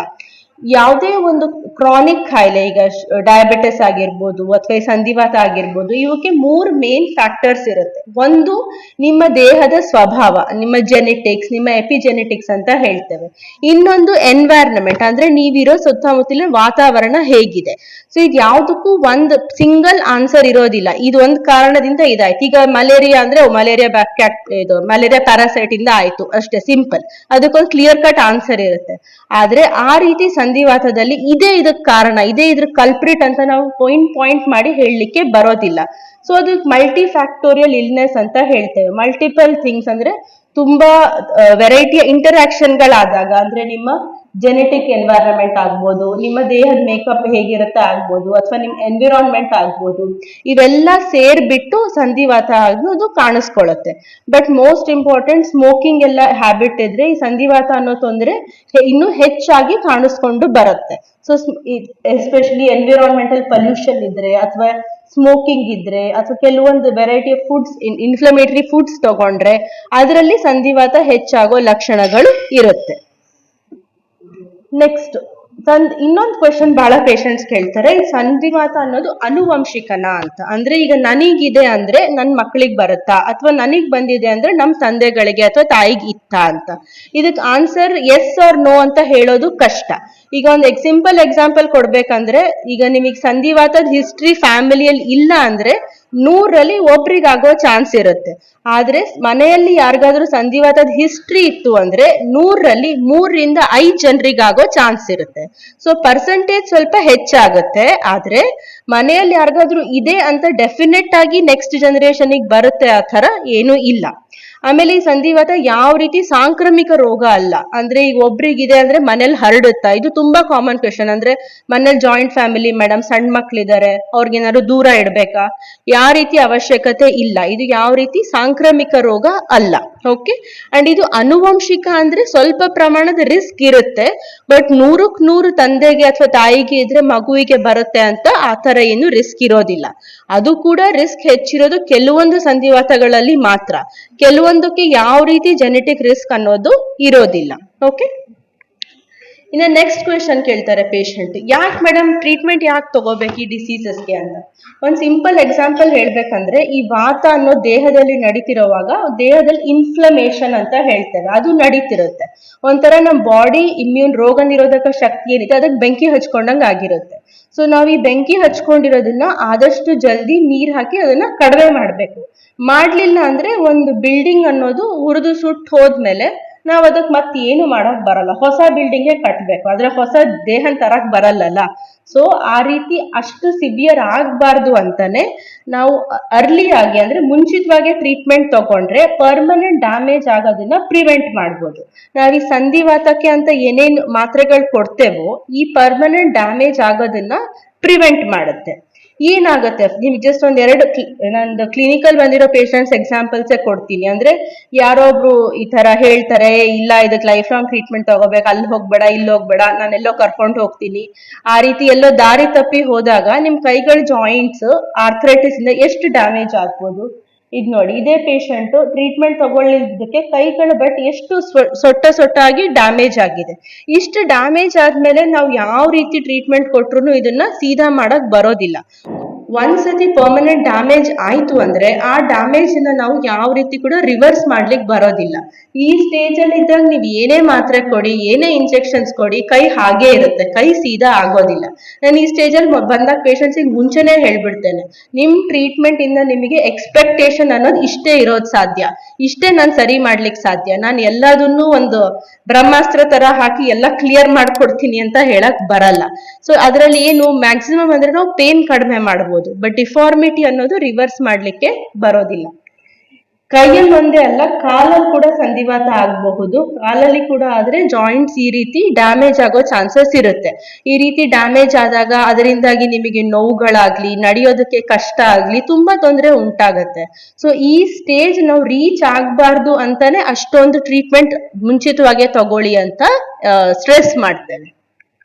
ಯಾವುದೇ ಒಂದು ಕ್ರಾನಿಕ್ ಕಾಯಿಲೆ, ಈಗ ಡಯಾಬಿಟಿಸ್ ಆಗಿರ್ಬೋದು ಅಥವಾ ಸಂಧಿವಾತ ಆಗಿರ್ಬೋದು, ಇವಕ್ಕೆ 3 ಮೇನ್ ಫ್ಯಾಕ್ಟರ್ಸ್ ಇರುತ್ತೆ. ಒಂದು ನಿಮ್ಮ ದೇಹದ ಸ್ವಭಾವ, ನಿಮ್ಮ ಜೆನೆಟಿಕ್ಸ್, ನಿಮ್ಮ ಎಪಿಜೆನೆಟಿಕ್ಸ್ ಅಂತ ಹೇಳ್ತೇವೆ. ಇನ್ನೊಂದು ಎನ್ವೈರನ್ಮೆಂಟ್, ಅಂದ್ರೆ ನೀವಿರೋ ಸುತ್ತಮುತ್ತಲಿನ ವಾತಾವರಣ ಹೇಗಿದೆ. ಸೊ ಇದು ಯಾವುದಕ್ಕೂ ಒಂದು ಸಿಂಗಲ್ ಆನ್ಸರ್ ಇರೋದಿಲ್ಲ. ಇದು ಒಂದು ಕಾರಣದಿಂದ ಇದಾಯ್ತು. ಈಗ ಮಲೇರಿಯಾ ಅಂದ್ರೆ ಮಲೇರಿಯಾ ಪ್ಯಾರಾಸೈಟ್ ಇಂದ ಆಯ್ತು ಅಷ್ಟೇ, ಸಿಂಪಲ್. ಅದಕ್ಕೊಂದು ಕ್ಲಿಯರ್ ಕಟ್ ಆನ್ಸರ್ ಇರುತ್ತೆ. ಆದ್ರೆ ಆ ರೀತಿ ಸಂಧಿವಾತದಲ್ಲಿ ಇದಕ್ಕೆ ಕಾರಣ, ಇದ್ರ ಕಲ್ಪ್ರಿಟ್ ಅಂತ ನಾವು ಪಾಯಿಂಟ್ ಮಾಡಿ ಹೇಳಲಿಕ್ಕೆ ಬರೋದಿಲ್ಲ. ಸೊ ಅದು ಮಲ್ಟಿ ಫ್ಯಾಕ್ಟೋರಿಯಲ್ ಇಲ್ನೆಸ್ ಅಂತ ಹೇಳ್ತೇವೆ. ಮಲ್ಟಿಪಲ್ ಥಿಂಗ್ಸ್ ಅಂದ್ರೆ ತುಂಬಾ ವೆರೈಟಿಯ ಇಂಟರಾಕ್ಷನ್ಗಳಾದಾಗ, ಅಂದ್ರೆ ನಿಮ್ಮ ಜೆನೆಟಿಕ್ ಎನ್ವೈರನ್ಮೆಂಟ್ ಆಗ್ಬೋದು, ನಿಮ್ಮ ದೇಹದ ಮೇಕಪ್ ಹೇಗಿರುತ್ತೆ ಆಗ್ಬೋದು, ಅಥವಾ ನಿಮ್ಮ ಎನ್ವಿರಾನ್ಮೆಂಟ್ ಆಗ್ಬೋದು, ಇವೆಲ್ಲ ಸೇರ್ಬಿಟ್ಟು ಸಂಧಿವಾತ ಅನ್ನೋದು ಕಾಣಿಸ್ಕೊಳ್ಳುತ್ತೆ. ಬಟ್ ಮೋಸ್ಟ್ ಇಂಪಾರ್ಟೆಂಟ್, ಸ್ಮೋಕಿಂಗ್ ಎಲ್ಲ ಹ್ಯಾಬಿಟ್ ಇದ್ರೆ ಈ ಸಂಧಿವಾತ ಅನ್ನೋ ತೊಂದರೆ ಇನ್ನೂ ಹೆಚ್ಚಾಗಿ ಕಾಣಿಸ್ಕೊಂಡು ಬರುತ್ತೆ. ಸೊ ಎಸ್ಪೆಷಲಿ ಎನ್ವಿರಾನ್ಮೆಂಟಲ್ ಪೊಲ್ಯೂಷನ್ ಇದ್ರೆ, ಅಥವಾ ಸ್ಮೋಕಿಂಗ್ ಇದ್ರೆ, ಅಥವಾ ಕೆಲವೊಂದು variety of foods, inflammatory foods ತಗೊಂಡ್ರೆ ಅದರಲ್ಲಿ ಸಂಧಿವಾತ ಹೆಚ್ಚಾಗೋ ಲಕ್ಷಣಗಳು ಇರುತ್ತೆ. ನೆಕ್ಸ್ಟ್ ಇನ್ನೊಂದು ಕ್ವೆಶನ್ ಬಹಳ ಪೇಷಂಟ್ಸ್ ಕೇಳ್ತಾರೆ, ಈ ಸಂಧಿವಾತ ಅನ್ನೋದು ಅನುವಂಶಿಕನಾ ಅಂತ. ಅಂದ್ರೆ ಈಗ ನನಗಿದೆ ಅಂದ್ರೆ ನನ್ ಮಕ್ಕಳಿಗೆ ಬರುತ್ತಾ, ಅಥವಾ ನನಗ್ ಬಂದಿದೆ ಅಂದ್ರೆ ನಮ್ ತಂದೆಗಳಿಗೆ ಅಥವಾ ತಾಯಿಗೆ ಇತ್ತಾ ಅಂತ. ಇದಕ್ ಆನ್ಸರ್ ಎಸ್ ಆರ್ ನೋ ಅಂತ ಹೇಳೋದು ಕಷ್ಟ. ಈಗ ಒಂದು ಸಿಂಪಲ್ ಎಕ್ಸಾಂಪಲ್ ಕೊಡ್ಬೇಕಂದ್ರೆ, ಈಗ ನಿಮಗೆ ಸಂಧಿವಾತದ ಹಿಸ್ಟ್ರಿ ಫ್ಯಾಮಿಲಿಯಲ್ಲಿ ಇಲ್ಲ ಅಂದ್ರೆ 100ರಲ್ಲಿ ಒಬ್ರಿಗಾಗೋ ಚಾನ್ಸ್ ಇರುತ್ತೆ. ಆದ್ರೆ ಮನೆಯಲ್ಲಿ ಯಾರಿಗಾದ್ರೂ ಸಂಧಿವಾತದ ಹಿಸ್ಟ್ರಿ ಇತ್ತು ಅಂದ್ರೆ 100ರಲ್ಲಿ 3ರಿಂದ 5 ಜನರಿಗಾಗೋ ಚಾನ್ಸ್ ಇರುತ್ತೆ. ಸೊ ಪರ್ಸೆಂಟೇಜ್ ಸ್ವಲ್ಪ ಹೆಚ್ಚಾಗುತ್ತೆ. ಆದ್ರೆ ಮನೆಯಲ್ಲಿ ಯಾರಿಗಾದ್ರೂ ಇದೆ ಅಂತ ಡೆಫಿನೆಟ್ ಆಗಿ ನೆಕ್ಸ್ಟ್ ಜನರೇಷನ್ಗೆ ಬರುತ್ತೆ ಆ ತರ ಏನೂ ಇಲ್ಲ. ಆಮೇಲೆ ಈ ಸಂಧಿವಾತ ಯಾವ ರೀತಿ ಸಾಂಕ್ರಾಮಿಕ ರೋಗ ಅಲ್ಲ. ಅಂದ್ರೆ ಈಗ ಒಬ್ರಿಗಿದೆ ಅಂದ್ರೆ ಮನೇಲಿ ಹರಡುತ್ತಾ, ಇದು ತುಂಬಾ ಕಾಮನ್ ಕ್ವೆಶನ್. ಅಂದ್ರೆ ಮನೇಲಿ ಜಾಯಿಂಟ್ ಫ್ಯಾಮಿಲಿ ಮೇಡಮ್, ಸಣ್ಣ ಮಕ್ಳಿದ್ದಾರೆ, ಅವ್ರಿಗೇನಾದ್ರು ದೂರ ಇಡ್ಬೇಕಾ? ಯಾವ ರೀತಿ ಅವಶ್ಯಕತೆ ಇಲ್ಲ. ಇದು ಯಾವ ರೀತಿ ಸಾಂಕ್ರಾಮಿಕ ರೋಗ ಅಲ್ಲ. ಓಕೆ, ಅಂಡ್ ಇದು ಅನುವಂಶಿಕ ಅಂದ್ರೆ ಸ್ವಲ್ಪ ಪ್ರಮಾಣದ ರಿಸ್ಕ್ ಇರುತ್ತೆ. ಬಟ್ 100ಕ್ಕೆ 100 ತಂದೆಗೆ ಅಥವಾ ತಾಯಿಗೆ ಇದ್ರೆ ಮಗುವಿಗೆ ಬರುತ್ತೆ ಅಂತ ಆ ತರ ಏನು ರಿಸ್ಕ್ ಇರೋದಿಲ್ಲ. ಅದು ಕೂಡ ರಿಸ್ಕ್ ಹೆಚ್ಚಿರೋದು ಕೆಲವೊಂದು ಸಂಧಿವಾತಗಳಲ್ಲಿ ಮಾತ್ರ. ಕೆಲವೊಂದಕ್ಕೆ ಯಾವ ರೀತಿ ಜೆನೆಟಿಕ್ ರಿಸ್ಕ್ ಅನ್ನೋದು ಇರೋದಿಲ್ಲ. ಓಕೆ, ಇನ್ನು ನೆಕ್ಸ್ಟ್ ಕ್ವೆಶನ್ ಕೇಳ್ತಾರೆ ಪೇಷಂಟ್, ಯಾಕೆ ಮೇಡಮ್ ಟ್ರೀಟ್ಮೆಂಟ್ ಯಾಕೆ ತಗೋಬೇಕು ಈ ಡಿಸೀಸಸ್ಗೆ ಅಂತ. ಒಂದು ಸಿಂಪಲ್ ಎಕ್ಸಾಂಪಲ್ ಹೇಳ್ಬೇಕಂದ್ರೆ, ಈ ವಾತ ಅನ್ನೋ ದೇಹದಲ್ಲಿ ನಡೀತಿರೋವಾಗ ದೇಹದಲ್ಲಿ ಇನ್ಫ್ಲಮೇಷನ್ ಅಂತ ಹೇಳ್ತೇವೆ, ಅದು ನಡೀತಿರುತ್ತೆ. ಒಂಥರ ನಮ್ಮ ಬಾಡಿ ಇಮ್ಯೂನ್ ರೋಗ ನಿರೋಧಕ ಶಕ್ತಿ ಏನಿದೆ ಅದಕ್ಕೆ ಬೆಂಕಿ ಹಚ್ಕೊಂಡಂಗೆ ಆಗಿರುತ್ತೆ. ಸೊ ನಾವು ಈ ಬೆಂಕಿ ಹಚ್ಕೊಂಡಿರೋದನ್ನ ಆದಷ್ಟು ಜಲ್ದಿ ನೀರ್ ಹಾಕಿ ಅದನ್ನ ಕಡಿಮೆ ಮಾಡ್ಬೇಕು. ಮಾಡ್ಲಿಲ್ಲ ಅಂದ್ರೆ ಒಂದು ಬಿಲ್ಡಿಂಗ್ ಅನ್ನೋದು ಉರಿದು ಸುಟ್ಟು ಹೋದ್ಮೇಲೆ ನಾವ್ ಅದಕ್ಕೆ ಮತ್ತೆ ಏನು ಮಾಡಕ್ ಬರಲ್ಲ, ಹೊಸ ಬಿಲ್ಡಿಂಗ್ಗೆ ಕಟ್ಬೇಕು, ಆದ್ರೆ ಹೊಸ ದೇಹನ್ ತರಕ್ ಬರಲ್ಲಲ್ಲ. ಸೊ ಆ ರೀತಿ ಅಷ್ಟು ಸಿವಿಯರ್ ಆಗ್ಬಾರ್ದು ಅಂತಾನೆ ನಾವು ಅರ್ಲಿ ಆಗಿ, ಅಂದ್ರೆ ಮುಂಚಿತವಾಗಿ ಟ್ರೀಟ್ಮೆಂಟ್ ತಗೊಂಡ್ರೆ ಪರ್ಮನೆಂಟ್ ಡ್ಯಾಮೇಜ್ ಆಗೋದನ್ನ ಪ್ರಿವೆಂಟ್ ಮಾಡ್ಬೋದು. ನಾವ್ ಈ ಸಂಧಿವಾತಕ್ಕೆ ಅಂತ ಏನೇನ್ ಮಾತ್ರೆಗಳು ಕೊಡ್ತೇವೋ ಈ ಪರ್ಮನೆಂಟ್ ಡ್ಯಾಮೇಜ್ ಆಗೋದನ್ನ ಪ್ರಿವೆಂಟ್ ಮಾಡುತ್ತೆ. ಏನಾಗುತ್ತೆ, ನಿಮ್ಗೆ ಜಸ್ಟ್ ಒಂದೆರಡು ನಂದು ಕ್ಲಿನಿಕಲ್ ಬಂದಿರೋ ಪೇಷಂಟ್ಸ್ ಎಕ್ಸಾಂಪಲ್ಸೇ ಕೊಡ್ತೀನಿ. ಅಂದ್ರೆ ಯಾರೊಬ್ರು ಈ ತರ ಹೇಳ್ತಾರೆ, ಇಲ್ಲ ಇದಕ್ಕೆ ಲೈಫ್ ಲಾಂಗ್ ಟ್ರೀಟ್ಮೆಂಟ್ ತಗೋಬೇಕು, ಅಲ್ಲಿ ಹೋಗ್ಬೇಡ ಇಲ್ಲಿ ಹೋಗ್ಬೇಡ, ನಾನೆಲ್ಲೋ ಕರ್ಕೊಂಡು ಹೋಗ್ತೀನಿ, ಆ ರೀತಿ ಎಲ್ಲೋ ದಾರಿ ತಪ್ಪಿ ಹೋದಾಗ ನಿಮ್ ಕೈಗಳ ಜಾಯಿಂಟ್ಸ್ ಆರ್ಥರೈಟಿಸ್ ಇಂದ ಎಷ್ಟು ಡ್ಯಾಮೇಜ್ ಆಗ್ಬೋದು. ಇದ್ ನೋಡಿ, ಇದೇ ಪೇಷಂಟ್ ಟ್ರೀಟ್ಮೆಂಟ್ ತಗೊಳ್ಳಿದ್ದಕ್ಕೆ ಕೈಗಳ ಬಟ್ ಎಷ್ಟು ಸೊಟ್ಟಾಗಿ ಡ್ಯಾಮೇಜ್ ಆಗಿದೆ. ಇಷ್ಟು ಡ್ಯಾಮೇಜ್ ಆದ್ಮೇಲೆ ನಾವು ಯಾವ ರೀತಿ ಟ್ರೀಟ್ಮೆಂಟ್ ಕೊಟ್ರು ಇದನ್ನ ಸೀದಾ ಮಾಡಕ್ ಬರೋದಿಲ್ಲ. ಒಂದ್ಸತಿ ಪರ್ಮನೆಂಟ್ ಡ್ಯಾಮೇಜ್ ಆಯ್ತು ಅಂದ್ರೆ ಆ ಡ್ಯಾಮೇಜ್ ನ ನಾವು ಯಾವ ರೀತಿ ಕೂಡ ರಿವರ್ಸ್ ಮಾಡ್ಲಿಕ್ಕೆ ಬರೋದಿಲ್ಲ. ಈ ಸ್ಟೇಜ್ ಅಲ್ಲಿ ಇದ್ದಾಗ ನೀವು ಏನೇ ಮಾತ್ರೆ ಕೊಡಿ, ಏನೇ ಇಂಜೆಕ್ಷನ್ಸ್ ಕೊಡಿ, ಕೈ ಹಾಗೆ ಇರುತ್ತೆ, ಕೈ ಸೀದಾ ಆಗೋದಿಲ್ಲ. ನಾನು ಈ ಸ್ಟೇಜ್ ಅಲ್ಲಿ ಬಂದಾಗ ಪೇಷಂಟ್ಸ್ ಮುಂಚೆನೆ ಹೇಳ್ಬಿಡ್ತೇನೆ, ನಿಮ್ ಟ್ರೀಟ್ಮೆಂಟ್ ಇಂದ ನಿಮಗೆ ಎಕ್ಸ್ಪೆಕ್ಟೇಷನ್ ಅನ್ನೋದು ಇಷ್ಟೇ ಇರೋದು ಸಾಧ್ಯ, ಇಷ್ಟೇ ನಾನು ಸರಿ ಮಾಡ್ಲಿಕ್ಕೆ ಸಾಧ್ಯ, ನಾನು ಎಲ್ಲದನ್ನೂ ಒಂದು ಬ್ರಹ್ಮಾಸ್ತ್ರ ತರ ಹಾಕಿ ಎಲ್ಲ ಕ್ಲಿಯರ್ ಮಾಡ್ಕೊಡ್ತೀನಿ ಅಂತ ಹೇಳಕ್ ಬರಲ್ಲ. ಸೊ ಅದ್ರಲ್ಲಿ ಏನು ಮ್ಯಾಕ್ಸಿಮಮ್ ಅಂದ್ರೆ ನಾವು ಪೇನ್ ಕಡಿಮೆ ಮಾಡ್ಬೋದು, ಬಟ್ ಡಿಫಾರ್ಮಿಟಿ ಅನ್ನೋದು ರಿವರ್ಸ್ ಮಾಡ್ಲಿಕ್ಕೆ ಬರೋದಿಲ್ಲ. ಕೈಯಲ್ಲಿ ಒಂದೇ ಅಲ್ಲ, ಕಾಲಲ್ಲಿ ಕೂಡ ಸಂಧಿವಾತ ಆಗಬಹುದು. ಕಾಲಲ್ಲಿ ಕೂಡ ಆದ್ರೆ ಜಾಯಿಂಟ್ಸ್ ಈ ರೀತಿ ಡ್ಯಾಮೇಜ್ ಆಗೋ ಚಾನ್ಸಸ್ ಇರುತ್ತೆ. ಈ ರೀತಿ ಡ್ಯಾಮೇಜ್ ಆದಾಗ ಅದರಿಂದಾಗಿ ನಿಮಗೆ ನೋವುಗಳಾಗ್ಲಿ, ನಡೆಯೋದಕ್ಕೆ ಕಷ್ಟ ಆಗ್ಲಿ, ತುಂಬಾ ತೊಂದರೆ ಉಂಟಾಗತ್ತೆ. ಸೊ ಈ ಸ್ಟೇಜ್ ನಾವು ರೀಚ್ ಆಗ್ಬಾರ್ದು ಅಂತಾನೆ ಅಷ್ಟೊಂದು ಟ್ರೀಟ್ಮೆಂಟ್ ಮುಂಚಿತವಾಗಿ ತಗೊಳ್ಳಿ ಅಂತ ಸ್ಟ್ರೆಸ್ ಮಾಡ್ತೇವೆ.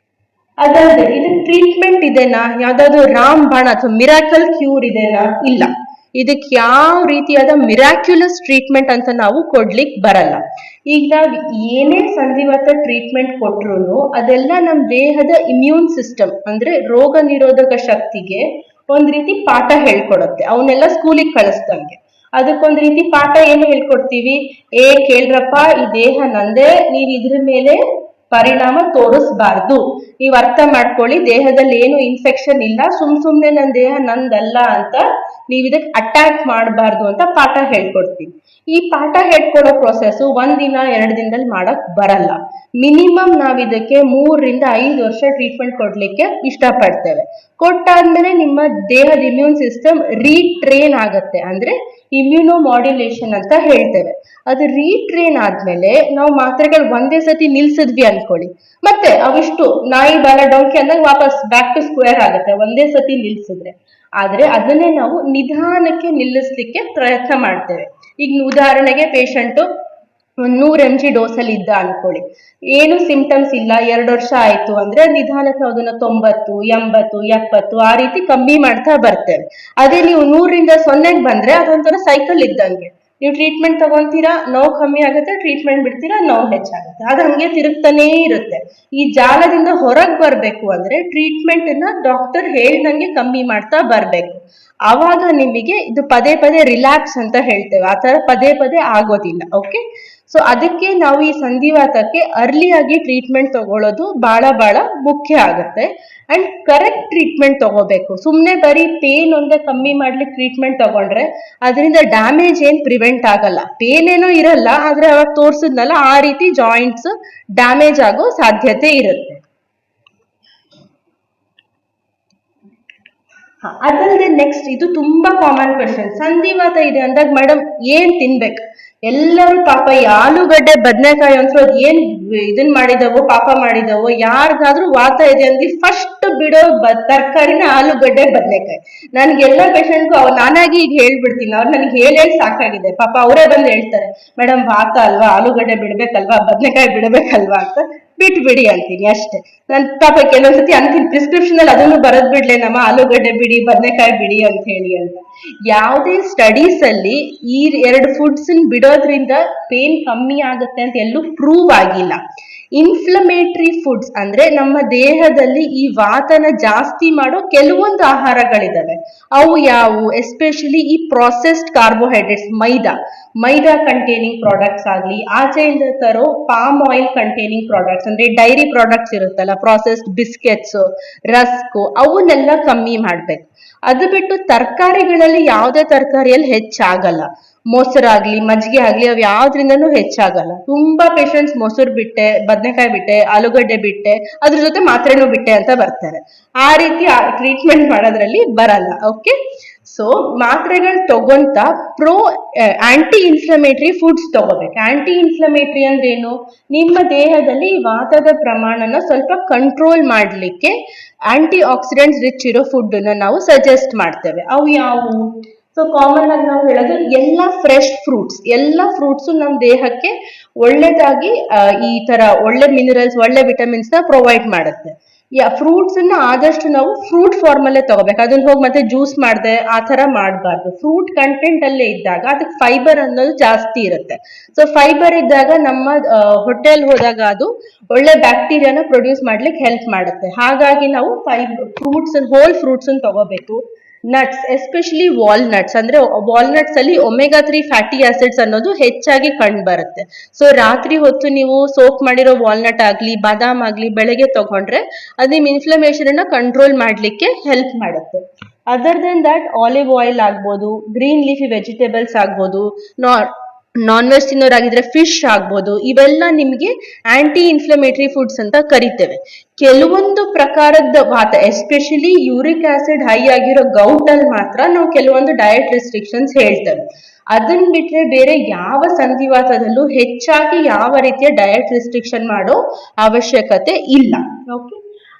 ಅದಲ್ಲದೆ ಇದು ಟ್ರೀಟ್ಮೆಂಟ್ ಇದೆನಾ, ಯಾವ್ದಾದ್ರು ರಾಮ್ ಬಾಣ ಅಥವಾ ಮಿರಾಕಲ್ ಕ್ಯೂರ್ ಇದೆನಾ? ಇಲ್ಲ. ಇದಕ್ಕೆ ಯಾವ ರೀತಿಯಾದ ಮಿರಾಕ್ಯುಲಸ್ ಟ್ರೀಟ್ಮೆಂಟ್ ಅಂತ ನಾವು ಕೊಡ್ಲಿಕ್ ಬರಲ್ಲ. ಈಗ ನಾವ್ ಏನೇ ಸಂಧಿವಾತ ಟ್ರೀಟ್ಮೆಂಟ್ ಕೊಟ್ರು ಅದೆಲ್ಲ ನಮ್ ದೇಹದ ಇಮ್ಯೂನ್ ಸಿಸ್ಟಮ್ ಅಂದ್ರೆ ರೋಗ ನಿರೋಧಕ ಶಕ್ತಿಗೆ ಒಂದ್ ರೀತಿ ಪಾಠ ಹೇಳ್ಕೊಡತ್ತೆ. ಅವನ್ನೆಲ್ಲ ಸ್ಕೂಲಿಗೆ ಕಳಿಸ್ದಂಗೆ ಅದಕ್ಕೊಂದ್ ರೀತಿ ಪಾಠ ಏನು ಹೇಳ್ಕೊಡ್ತೀವಿ, ಕೇಳ್ರಪ್ಪ, ಈ ದೇಹ ನಂದೇ, ನೀವ್ ಇದ್ರ ಮೇಲೆ ಪರಿಣಾಮ ತೋರಿಸ್ಬಾರ್ದು, ನೀವ್ ಅರ್ಥ ಮಾಡ್ಕೊಳ್ಳಿ, ದೇಹದಲ್ಲಿ ಏನು ಇನ್ಫೆಕ್ಷನ್ ಇಲ್ಲ, ಸುಮ್ನೆ ನನ್ನ ದೇಹ ನಂದಲ್ಲ ಅಂತ ನೀವ್ ಇದಕ್ಕೆ ಅಟ್ಯಾಕ್ ಮಾಡಬಾರ್ದು ಅಂತ ಪಾಠ ಹೇಳ್ಕೊಡ್ತೀವಿ. ಈ ಪಾಠ ಹೇಳ್ಕೊಡೋ ಪ್ರೊಸೆಸ್ 1 ದಿನ 2 ದಿನದಲ್ಲಿ ಮಾಡಕ್ ಬರಲ್ಲ. ಮಿನಿಮಮ್ ನಾವ್ ಇದಕ್ಕೆ 3 ರಿಂದ 5 ವರ್ಷ ಟ್ರೀಟ್ಮೆಂಟ್ ಕೊಡ್ಲಿಕ್ಕೆ ಇಷ್ಟಪಡ್ತೇವೆ. ಕೊಟ್ಟಾದ್ಮೇಲೆ ನಿಮ್ಮ ದೇಹದ ಇಮ್ಯೂನ್ ಸಿಸ್ಟಮ್ ರೀಟ್ರೇನ್ ಆಗತ್ತೆ, ಅಂದ್ರೆ ಇಮ್ಯುನೋ ಮಾಡ್ಯುಲೇಷನ್ ಅಂತ ಹೇಳ್ತೇವೆ. ಅದು ರೀಟ್ರೇನ್ ಆದ್ಮೇಲೆ ನಾವು ಮಾತ್ರೆಗಳು ಒಂದೇ ಸತಿ ನಿಲ್ಸಿದ್ವಿ ಅನ್ಕೊಳ್ಳಿ, ಮತ್ತೆ ಅವಿಷ್ಟು ನಾಯಿ ಬಾಲ ಡೊಂಕಿ ಅಂದಾಗ ವಾಪಸ್ ಬ್ಯಾಕ್ ಟು ಸ್ಕ್ವೇರ್ ಆಗುತ್ತೆ ಒಂದೇ ಸತಿ ನಿಲ್ಸಿದ್ರೆ. ಆದ್ರೆ ಅದನ್ನೇ ನಾವು ನಿಧಾನಕ್ಕೆ ನಿಲ್ಲಿಸ್ಲಿಕ್ಕೆ ಪ್ರಯತ್ನ ಮಾಡ್ತೇವೆ. ಈಗ ಉದಾಹರಣೆಗೆ ಪೇಷಂಟ್ 100 mg ಡೋಸಲ್ಲಿ ಇದ್ದ ಅನ್ಕೊಳ್ಳಿ, ಏನು ಸಿಂಪ್ಟಮ್ಸ್ ಇಲ್ಲ, 2 ವರ್ಷ ಆಯ್ತು ಅಂದ್ರೆ ನಿಧಾನಕ್ಕೆ ಅದನ್ನ 90, 80, 70 ಆ ರೀತಿ ಕಮ್ಮಿ ಮಾಡ್ತಾ ಬರ್ತೇವೆ. ಅದೇ ನೀವು 100 ರಿಂದ 0ಗೆ ಬಂದ್ರೆ ಅದೊಂಥರ ಸೈಕಲ್ ಇದ್ದಂಗೆ. ನೀವು ಟ್ರೀಟ್ಮೆಂಟ್ ತಗೊಂತೀರಾ, ನೋವು ಕಮ್ಮಿ ಆಗುತ್ತೆ, ಟ್ರೀಟ್ಮೆಂಟ್ ಬಿಡ್ತೀರಾ, ನೋವು ಹೆಚ್ಚಾಗುತ್ತೆ, ಅದು ಹಂಗೆ ತಿರುಗ್ತಾನೇ ಇರುತ್ತೆ. ಈ ಜಾಲದಿಂದ ಹೊರಗೆ ಬರ್ಬೇಕು ಅಂದ್ರೆ ಟ್ರೀಟ್ಮೆಂಟ್ ನ ಡಾಕ್ಟರ್ ಹೇಳ್ದಂಗೆ ಕಮ್ಮಿ ಮಾಡ್ತಾ ಬರ್ಬೇಕು. ಆವಾಗ ನಿಮಗೆ ಇದು ಪದೇ ಪದೇ ರಿಲ್ಯಾಕ್ಸ್ ಅಂತ ಹೇಳ್ತೇವೆ, ಆ ತರ ಪದೇ ಪದೇ ಆಗೋದಿಲ್ಲ. ಓಕೆ, ಸೊ ಅದಕ್ಕೆ ನಾವು ಈ ಸಂಧಿವಾತಕ್ಕೆ ಅರ್ಲಿ ಆಗಿ ಟ್ರೀಟ್ಮೆಂಟ್ ತಗೊಳ್ಳೋದು ಬಹಳ ಮುಖ್ಯ ಆಗುತ್ತೆ. ಅಂಡ್ ಕರೆಕ್ಟ್ ಟ್ರೀಟ್ಮೆಂಟ್ ತಗೋಬೇಕು. ಸುಮ್ನೆ ಬರೀ ಪೇನ್ ಒಂದೇ ಕಮ್ಮಿ ಮಾಡ್ಲಿಕ್ಕೆ ಟ್ರೀಟ್ಮೆಂಟ್ ತಗೊಂಡ್ರೆ ಅದರಿಂದ ಡ್ಯಾಮೇಜ್ ಏನ್ ಪ್ರಿವೆಂಟ್ ಆಗಲ್ಲ. ಪೇನ್ ಏನೋ ಇರಲ್ಲ, ಆದ್ರೆ ಅವಾಗ ತೋರ್ಸಿದ್ನಲ್ಲ ಆ ರೀತಿ ಜಾಯಿಂಟ್ಸ್ ಡ್ಯಾಮೇಜ್ ಆಗೋ ಸಾಧ್ಯತೆ ಇರುತ್ತೆ. ಅದಲ್ಲದೆ ನೆಕ್ಸ್ಟ್, ಇದು ತುಂಬಾ ಕಾಮನ್ ಕ್ವೆಶನ್, ಸಂಧಿವಾತ ಇದೆ ಅಂದಾಗ ಮೇಡಮ್ ಏನ್ ತಿನ್ಬೇಕು? ಎಲ್ಲರೂ ಪಾಪ ಈ ಆಲೂಗಡ್ಡೆ ಬದನೆಕಾಯಿ ಅನ್ಸೋದು ಏನ್ ಇದನ್ ಮಾಡಿದವೋ, ಪಾಪ ಮಾಡಿದವೋ, ಯಾರಿಗಾದ್ರೂ ವಾತ ಇದೆ ಅಂದ್ರೆ ಫಸ್ಟ್ ಬಿಡೋ ತರಕಾರಿನ ಆಲೂಗಡ್ಡೆ ಬದನೆಕಾಯಿ. ನನ್ಗೆಲ್ಲ ಪೇಷಂಟ್ಗೂ ನಾನಾಗಿ ಈಗ ಹೇಳ್ಬಿಡ್ತೀನಿ, ಅವ್ರು ನನಗೆ ಹೇಳಿ ಸಾಕಾಗಿದೆ, ಪಾಪ ಅವರೇ ಬಂದು ಹೇಳ್ತಾರೆ, ಮೇಡಮ್ ವಾತ ಅಲ್ವಾ, ಆಲೂಗಡ್ಡೆ ಬಿಡ್ಬೇಕಲ್ವಾ, ಬದನೆಕಾಯಿ ಬಿಡ್ಬೇಕಲ್ವಾ ಅಂತ ಬಿಡಿ ಅಂತೀನಿ ಅಷ್ಟೇ. ನನ್ ಪಾಪ ಕೆಲವೊಂದ್ಸತಿ ಅಂತೀನಿ, ಪ್ರಿಸ್ಕ್ರಿಪ್ಷನ್ ಅಲ್ಲಿ ಅದನ್ನು ಬರದ್ ಬಿಡ್ಲೆ ನಮ್ಮ, ಆಲೂಗಡ್ಡೆ ಬಿಡಿ, ಬದನೆಕಾಯಿ ಬಿಡಿ ಅಂತ ಹೇಳಿ ಅಂತ. ಯಾವುದೇ ಸ್ಟಡೀಸ್ ಅಲ್ಲಿ ಈ 2 ಫುಡ್ಸ್ ಬಿಡೋದ್ರಿಂದ ಪೇನ್ ಕಮ್ಮಿ ಆಗುತ್ತೆ ಅಂತ ಎಲ್ಲೂ ಪ್ರೂವ್ ಆಗಿಲ್ಲ. ಇನ್ಫ್ಲಮೇಟರಿ ಫುಡ್ಸ್ ಅಂದ್ರೆ ನಮ್ಮ ದೇಹದಲ್ಲಿ ಈ ವಾತನ ಜಾಸ್ತಿ ಮಾಡೋ ಕೆಲವೊಂದು ಆಹಾರಗಳಿದಾವೆ. ಅವು ಯಾವುವು? ಎಸ್ಪೆಷಲಿ ಈ ಪ್ರೊಸೆಸ್ಡ್ ಕಾರ್ಬೋಹೈಡ್ರೇಟ್ಸ್, ಮೈದಾ ಕಂಟೈನಿಂಗ್ ಪ್ರಾಡಕ್ಟ್ಸ್ ಆಗ್ಲಿ, ಆಚೆಯಿಂದ ತರೋ ಪಾಮ್ ಆಯಿಲ್ ಕಂಟೈನಿಂಗ್ ಪ್ರಾಡಕ್ಟ್ಸ್ ಅಂದ್ರೆ ಡೈರಿ ಪ್ರಾಡಕ್ಟ್ಸ್ ಇರುತ್ತಲ್ಲ, ಪ್ರೊಸೆಸ್ಡ್ ಬಿಸ್ಕೆಟ್ಸ್, ರಸ್ಕ್, ಅವನ್ನೆಲ್ಲ ಕಮ್ಮಿ ಮಾಡ್ಬೇಕು. ಅದು ಬಿಟ್ಟು ತರಕಾರಿಗಳಲ್ಲಿ ಯಾವುದೇ ತರಕಾರಿಯಲ್ಲಿ ಹೆಚ್ಚಾಗಲ್ಲ. ಮೊಸರಾಗ್ಲಿ, ಮಜ್ಜಿಗೆ ಆಗ್ಲಿ, ಅವ್ ಯಾವ್ದ್ರಿಂದನೂ ಹೆಚ್ಚಾಗಲ್ಲ. ತುಂಬಾ ಪೇಷಂಟ್ಸ್ ಮೊಸರು ಬಿಟ್ಟೆ, ಬದನೆಕಾಯಿ ಬಿಟ್ಟೆ, ಆಲೂಗಡ್ಡೆ ಬಿಟ್ಟೆ, ಅದ್ರ ಜೊತೆ ಮಾತ್ರೆನೂ ಬಿಟ್ಟೆ ಅಂತ ಬರ್ತಾರೆ. ಆ ರೀತಿ ಟ್ರೀಟ್ಮೆಂಟ್ ಮಾಡೋದ್ರಲ್ಲಿ ಬರಲ್ಲ. ಓಕೆ, ಸೊ ಮಾತ್ರೆಗಳು ತಗೊಂತ ಆಂಟಿ ಇನ್ಫ್ಲಮೇಟರಿ ಫುಡ್ಸ್ ತಗೋಬೇಕು. ಆಂಟಿ ಇನ್ಫ್ಲಮೇಟರಿ ಅಂದ್ರೆ ಏನು? ನಿಮ್ಮ ದೇಹದಲ್ಲಿ ವಾತದ ಪ್ರಮಾಣನ ಸ್ವಲ್ಪ ಕಂಟ್ರೋಲ್ ಮಾಡ್ಲಿಕ್ಕೆ ಆಂಟಿ ಆಕ್ಸಿಡೆಂಟ್ಸ್ ರಿಚ್ ಇರೋ ಫುಡ್ ನಾವು ಸಜೆಸ್ಟ್ ಮಾಡ್ತೇವೆ. ಅವು ಯಾವುವು? ಸೊ ಕಾಮನ್ ಆಗಿ ನಾವು ಹೇಳೋದು ಎಲ್ಲ ಫ್ರೂಟ್ಸ್ ನಮ್ಮ ದೇಹಕ್ಕೆ ಒಳ್ಳೇದಾಗಿ ಈ ತರ ಒಳ್ಳೆ ಮಿನರಲ್ಸ್, ಒಳ್ಳೆ ವಿಟಮಿನ್ಸ್ ನ ಪ್ರೊವೈಡ್ ಮಾಡುತ್ತೆ. ಫ್ರೂಟ್ಸ್ ಅನ್ನ ಆದಷ್ಟು ನಾವು ಫ್ರೂಟ್ ಫಾರ್ಮ್ ಅಲ್ಲೇ ತಗೋಬೇಕು. ಅದನ್ನ ಹೋಗಿ ಮತ್ತೆ ಜ್ಯೂಸ್ ಮಾಡದೆ ಆ ತರ ಮಾಡಬಾರ್ದು. ಫ್ರೂಟ್ ಕಂಟೆಂಟ್ ಅಲ್ಲೇ ಇದ್ದಾಗ ಅದಕ್ಕೆ ಫೈಬರ್ ಅನ್ನೋದು ಜಾಸ್ತಿ ಇರುತ್ತೆ. ಸೊ ಫೈಬರ್ ಇದ್ದಾಗ ನಮ್ಮ ಹೊಟ್ಟೆಲ್ ಹೋದಾಗ ಅದು ಒಳ್ಳೆ ಬ್ಯಾಕ್ಟೀರಿಯಾನ ಪ್ರೊಡ್ಯೂಸ್ ಮಾಡ್ಲಿಕ್ಕೆ ಹೆಲ್ಪ್ ಮಾಡುತ್ತೆ. ಹಾಗಾಗಿ ನಾವು ಹೋಲ್ ಫ್ರೂಟ್ಸ್ ತಗೋಬೇಕು. ನಟ್ಸ್, ಎಸ್ಪೆಷಲಿ ವಾಲ್ನಟ್ಸ್, ಅಂದ್ರೆ ವಾಲ್ನಟ್ಸ್ ಅಲ್ಲಿ ಒಮೆಗಾ 3 ಫ್ಯಾಟಿ ಆಸಿಡ್ಸ್ ಅನ್ನೋದು ಹೆಚ್ಚಾಗಿ ಕಂಡು ಬರುತ್ತೆ. ಸೊ ರಾತ್ರಿ ಹೊತ್ತು ನೀವು ಸೋಕ್ ಮಾಡಿರೋ ವಾಲ್ನಟ್ ಆಗ್ಲಿ, ಬಾದಾಮ್ ಆಗ್ಲಿ ಬೆಳಗ್ಗೆ ತಗೊಂಡ್ರೆ ಅದು ನಿಮ್ ಇನ್ಫ್ಲಮೇಷನ್ ಅನ್ನ ಕಂಟ್ರೋಲ್ ಮಾಡ್ಲಿಕ್ಕೆ ಹೆಲ್ಪ್ ಮಾಡುತ್ತೆ. Other than that olive oil ಆಗ್ಬೋದು, ಗ್ರೀನ್ ಲೀಫಿ ವೆಜಿಟೇಬಲ್ಸ್ ಆಗ್ಬೋದು, ನಾನ್ ವೆಜ್ ತಿನ್ನೋರಾಗಿದ್ರೆ ಫಿಶ್ ಆಗ್ಬೋದು, ಇವೆಲ್ಲ ನಿಮ್ಗೆ ಆಂಟಿ ಇನ್ಫ್ಲಮೇಟರಿ ಫುಡ್ಸ್ ಅಂತ ಕರಿತೇವೆ. ಕೆಲವೊಂದು ಪ್ರಕಾರದ ವಾತ, ಎಸ್ಪೆಷಲಿ ಯೂರಿಕ್ ಆಸಿಡ್ ಹೈ ಆಗಿರೋ ಗೌಟ್ ಅಲ್ಲಿ ಮಾತ್ರ ನಾವು ಕೆಲವೊಂದು ಡಯಟ್ ರೆಸ್ಟ್ರಿಕ್ಷನ್ಸ್ ಹೇಳ್ತೇವೆ. ಅದನ್ನ ಬಿಟ್ರೆ ಬೇರೆ ಯಾವ ಸಂಧಿವಾತದಲ್ಲೂ ಹೆಚ್ಚಾಗಿ ಯಾವ ರೀತಿಯ ಡಯಟ್ ರೆಸ್ಟ್ರಿಕ್ಷನ್ ಮಾಡೋ ಅವಶ್ಯಕತೆ ಇಲ್ಲ. ಓಕೆ,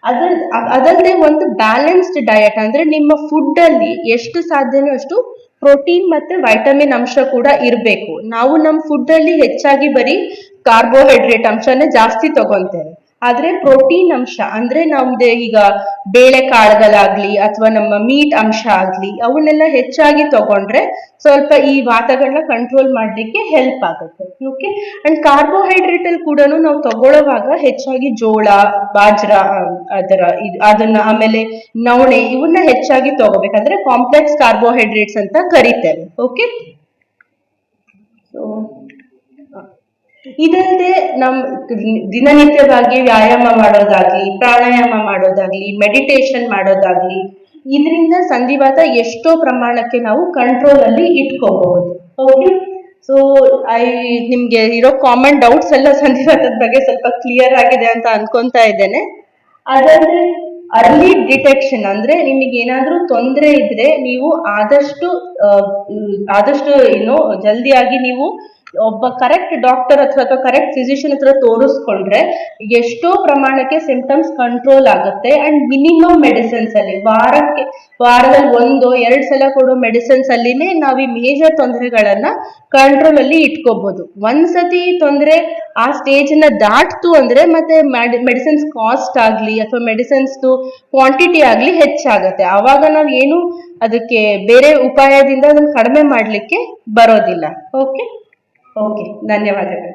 ಅದಲ್ಲದೆ ಒಂದು ಬ್ಯಾಲೆನ್ಸ್ಡ್ ಡಯಟ್ ಅಂದ್ರೆ ನಿಮ್ಮ ಫುಡ್ ಅಲ್ಲಿ ಎಷ್ಟು ಸಾಧ್ಯನೋ ಅಷ್ಟು ಪ್ರೋಟೀನ್ ಮತ್ತೆ ವೈಟಮಿನ್ ಅಂಶ ಕೂಡ ಇರಬೇಕು. ನಾವು ನಮ್ಮ ಫುಡ್ ಅಲ್ಲಿ ಹೆಚ್ಚಾಗಿ ಬರೀ ಕಾರ್ಬೋಹೈಡ್ರೇಟ್ ಅಂಶನೇ ಜಾಸ್ತಿ ತಗೊಂತೇವೆ. ಆದ್ರೆ ಪ್ರೋಟೀನ್ ಅಂಶ ಅಂದ್ರೆ ನಮ್ದು ಈಗ ಬೇಳೆ ಕಾಳುಗಳಾಗ್ಲಿ ಅಥವಾ ನಮ್ಮ ಮೀಟ್ ಅಂಶ ಆಗ್ಲಿ ಅವನ್ನೆಲ್ಲ ಹೆಚ್ಚಾಗಿ ತಗೊಂಡ್ರೆ ಸ್ವಲ್ಪ ಈ ವಾತಗಳನ್ನ ಕಂಟ್ರೋಲ್ ಮಾಡ್ಲಿಕ್ಕೆ ಹೆಲ್ಪ್ ಆಗುತ್ತೆ. ಓಕೆ, ಅಂಡ್ ಕಾರ್ಬೋಹೈಡ್ರೇಟ್ ಅಲ್ಲಿ ಕೂಡ ನಾವು ತಗೊಳ್ಳೋವಾಗ ಹೆಚ್ಚಾಗಿ ಜೋಳ, ಬಾಜ್ರಾ, ಅದನ್ನ ಆಮೇಲೆ ನವಣೆ ಇವನ್ನ ಹೆಚ್ಚಾಗಿ ತಗೋಬೇಕಂದ್ರೆ ಕಾಂಪ್ಲೆಕ್ಸ್ ಕಾರ್ಬೋಹೈಡ್ರೇಟ್ಸ್ ಅಂತ ಕರಿತೇವೆ. ಓಕೆ, ಇದಲ್ಲದೆ ನಮ್ ದಿನನಿತ್ಯವಾಗಿ ವ್ಯಾಯಾಮ ಮಾಡೋದಾಗ್ಲಿ, ಪ್ರಾಣಾಯಾಮ ಮಾಡೋದಾಗ್ಲಿ, ಮೆಡಿಟೇಷನ್ ಮಾಡೋದಾಗ್ಲಿ, ಇದರಿಂದ ಸಂಧಿವಾತ ಎಷ್ಟೋ ಪ್ರಮಾಣಕ್ಕೆ ನಾವು ಕಂಟ್ರೋಲ್ ಅಲ್ಲಿ ಇಟ್ಕೋಬಹುದು. ಓಕೆ, ಸೊ ನಿಮ್ಗೆ ಇರೋ ಕಾಮನ್ ಡೌಟ್ಸ್ ಎಲ್ಲ ಸಂಧಿವಾತದ ಬಗ್ಗೆ ಸ್ವಲ್ಪ ಕ್ಲಿಯರ್ ಆಗಿದೆ ಅಂತ ಅನ್ಕೊಂತಾ ಇದ್ದೇನೆ. ಅದಲ್ಲದೆ ಅರ್ಲಿ ಡಿಟೆಕ್ಷನ್ ಅಂದ್ರೆ ನಿಮಗೆ ಏನಾದ್ರೂ ತೊಂದರೆ ಇದ್ರೆ ನೀವು ಆದಷ್ಟು ಜಲ್ದಿಯಾಗಿ ನೀವು ಒಬ್ಬ ಕರೆಕ್ಟ್ ಡಾಕ್ಟರ್ ಅಥವಾ ಕರೆಕ್ಟ್ ಫಿಸಿಷಿಯನ್ ಹತ್ರ ತೋರಿಸ್ಕೊಂಡ್ರೆ ಎಷ್ಟೋ ಪ್ರಮಾಣಕ್ಕೆ ಸಿಂಪ್ಟಮ್ಸ್ ಕಂಟ್ರೋಲ್ ಆಗುತ್ತೆ. ಅಂಡ್ ಮಿನಿಮಮ್ ಮೆಡಿಸಿನ್ಸ್ ಅಲ್ಲಿ ವಾರದಲ್ಲಿ 1-2 ಸಲ ಕೊಡೋ ಮೆಡಿಸಿನ್ಸ್ ಅಲ್ಲಿನೇ ನಾವು ಈ ಮೇಜರ್ ತೊಂದರೆಗಳನ್ನ ಕಂಟ್ರೋಲ್ ಅಲ್ಲಿ ಇಟ್ಕೋಬಹುದು. ಒಂದ್ಸತಿ ತೊಂದರೆ ಆ ಸ್ಟೇಜ್ ನ ದಾಟ್ತು ಅಂದ್ರೆ ಮತ್ತೆ ಮೆಡಿಸಿನ್ಸ್ ಕಾಸ್ಟ್ ಆಗ್ಲಿ ಅಥವಾ ಮೆಡಿಸಿನ್ಸ್ ಕ್ವಾಂಟಿಟಿ ಆಗ್ಲಿ ಹೆಚ್ಚಾಗತ್ತೆ. ಆವಾಗ ನಾವ್ ಏನು ಅದಕ್ಕೆ ಬೇರೆ ಉಪಾಯದಿಂದ ಅದನ್ನ ಕಡಿಮೆ ಮಾಡ್ಲಿಕ್ಕೆ ಬರೋದಿಲ್ಲ. ಓಕೆ, ಧನ್ಯವಾದಗಳು.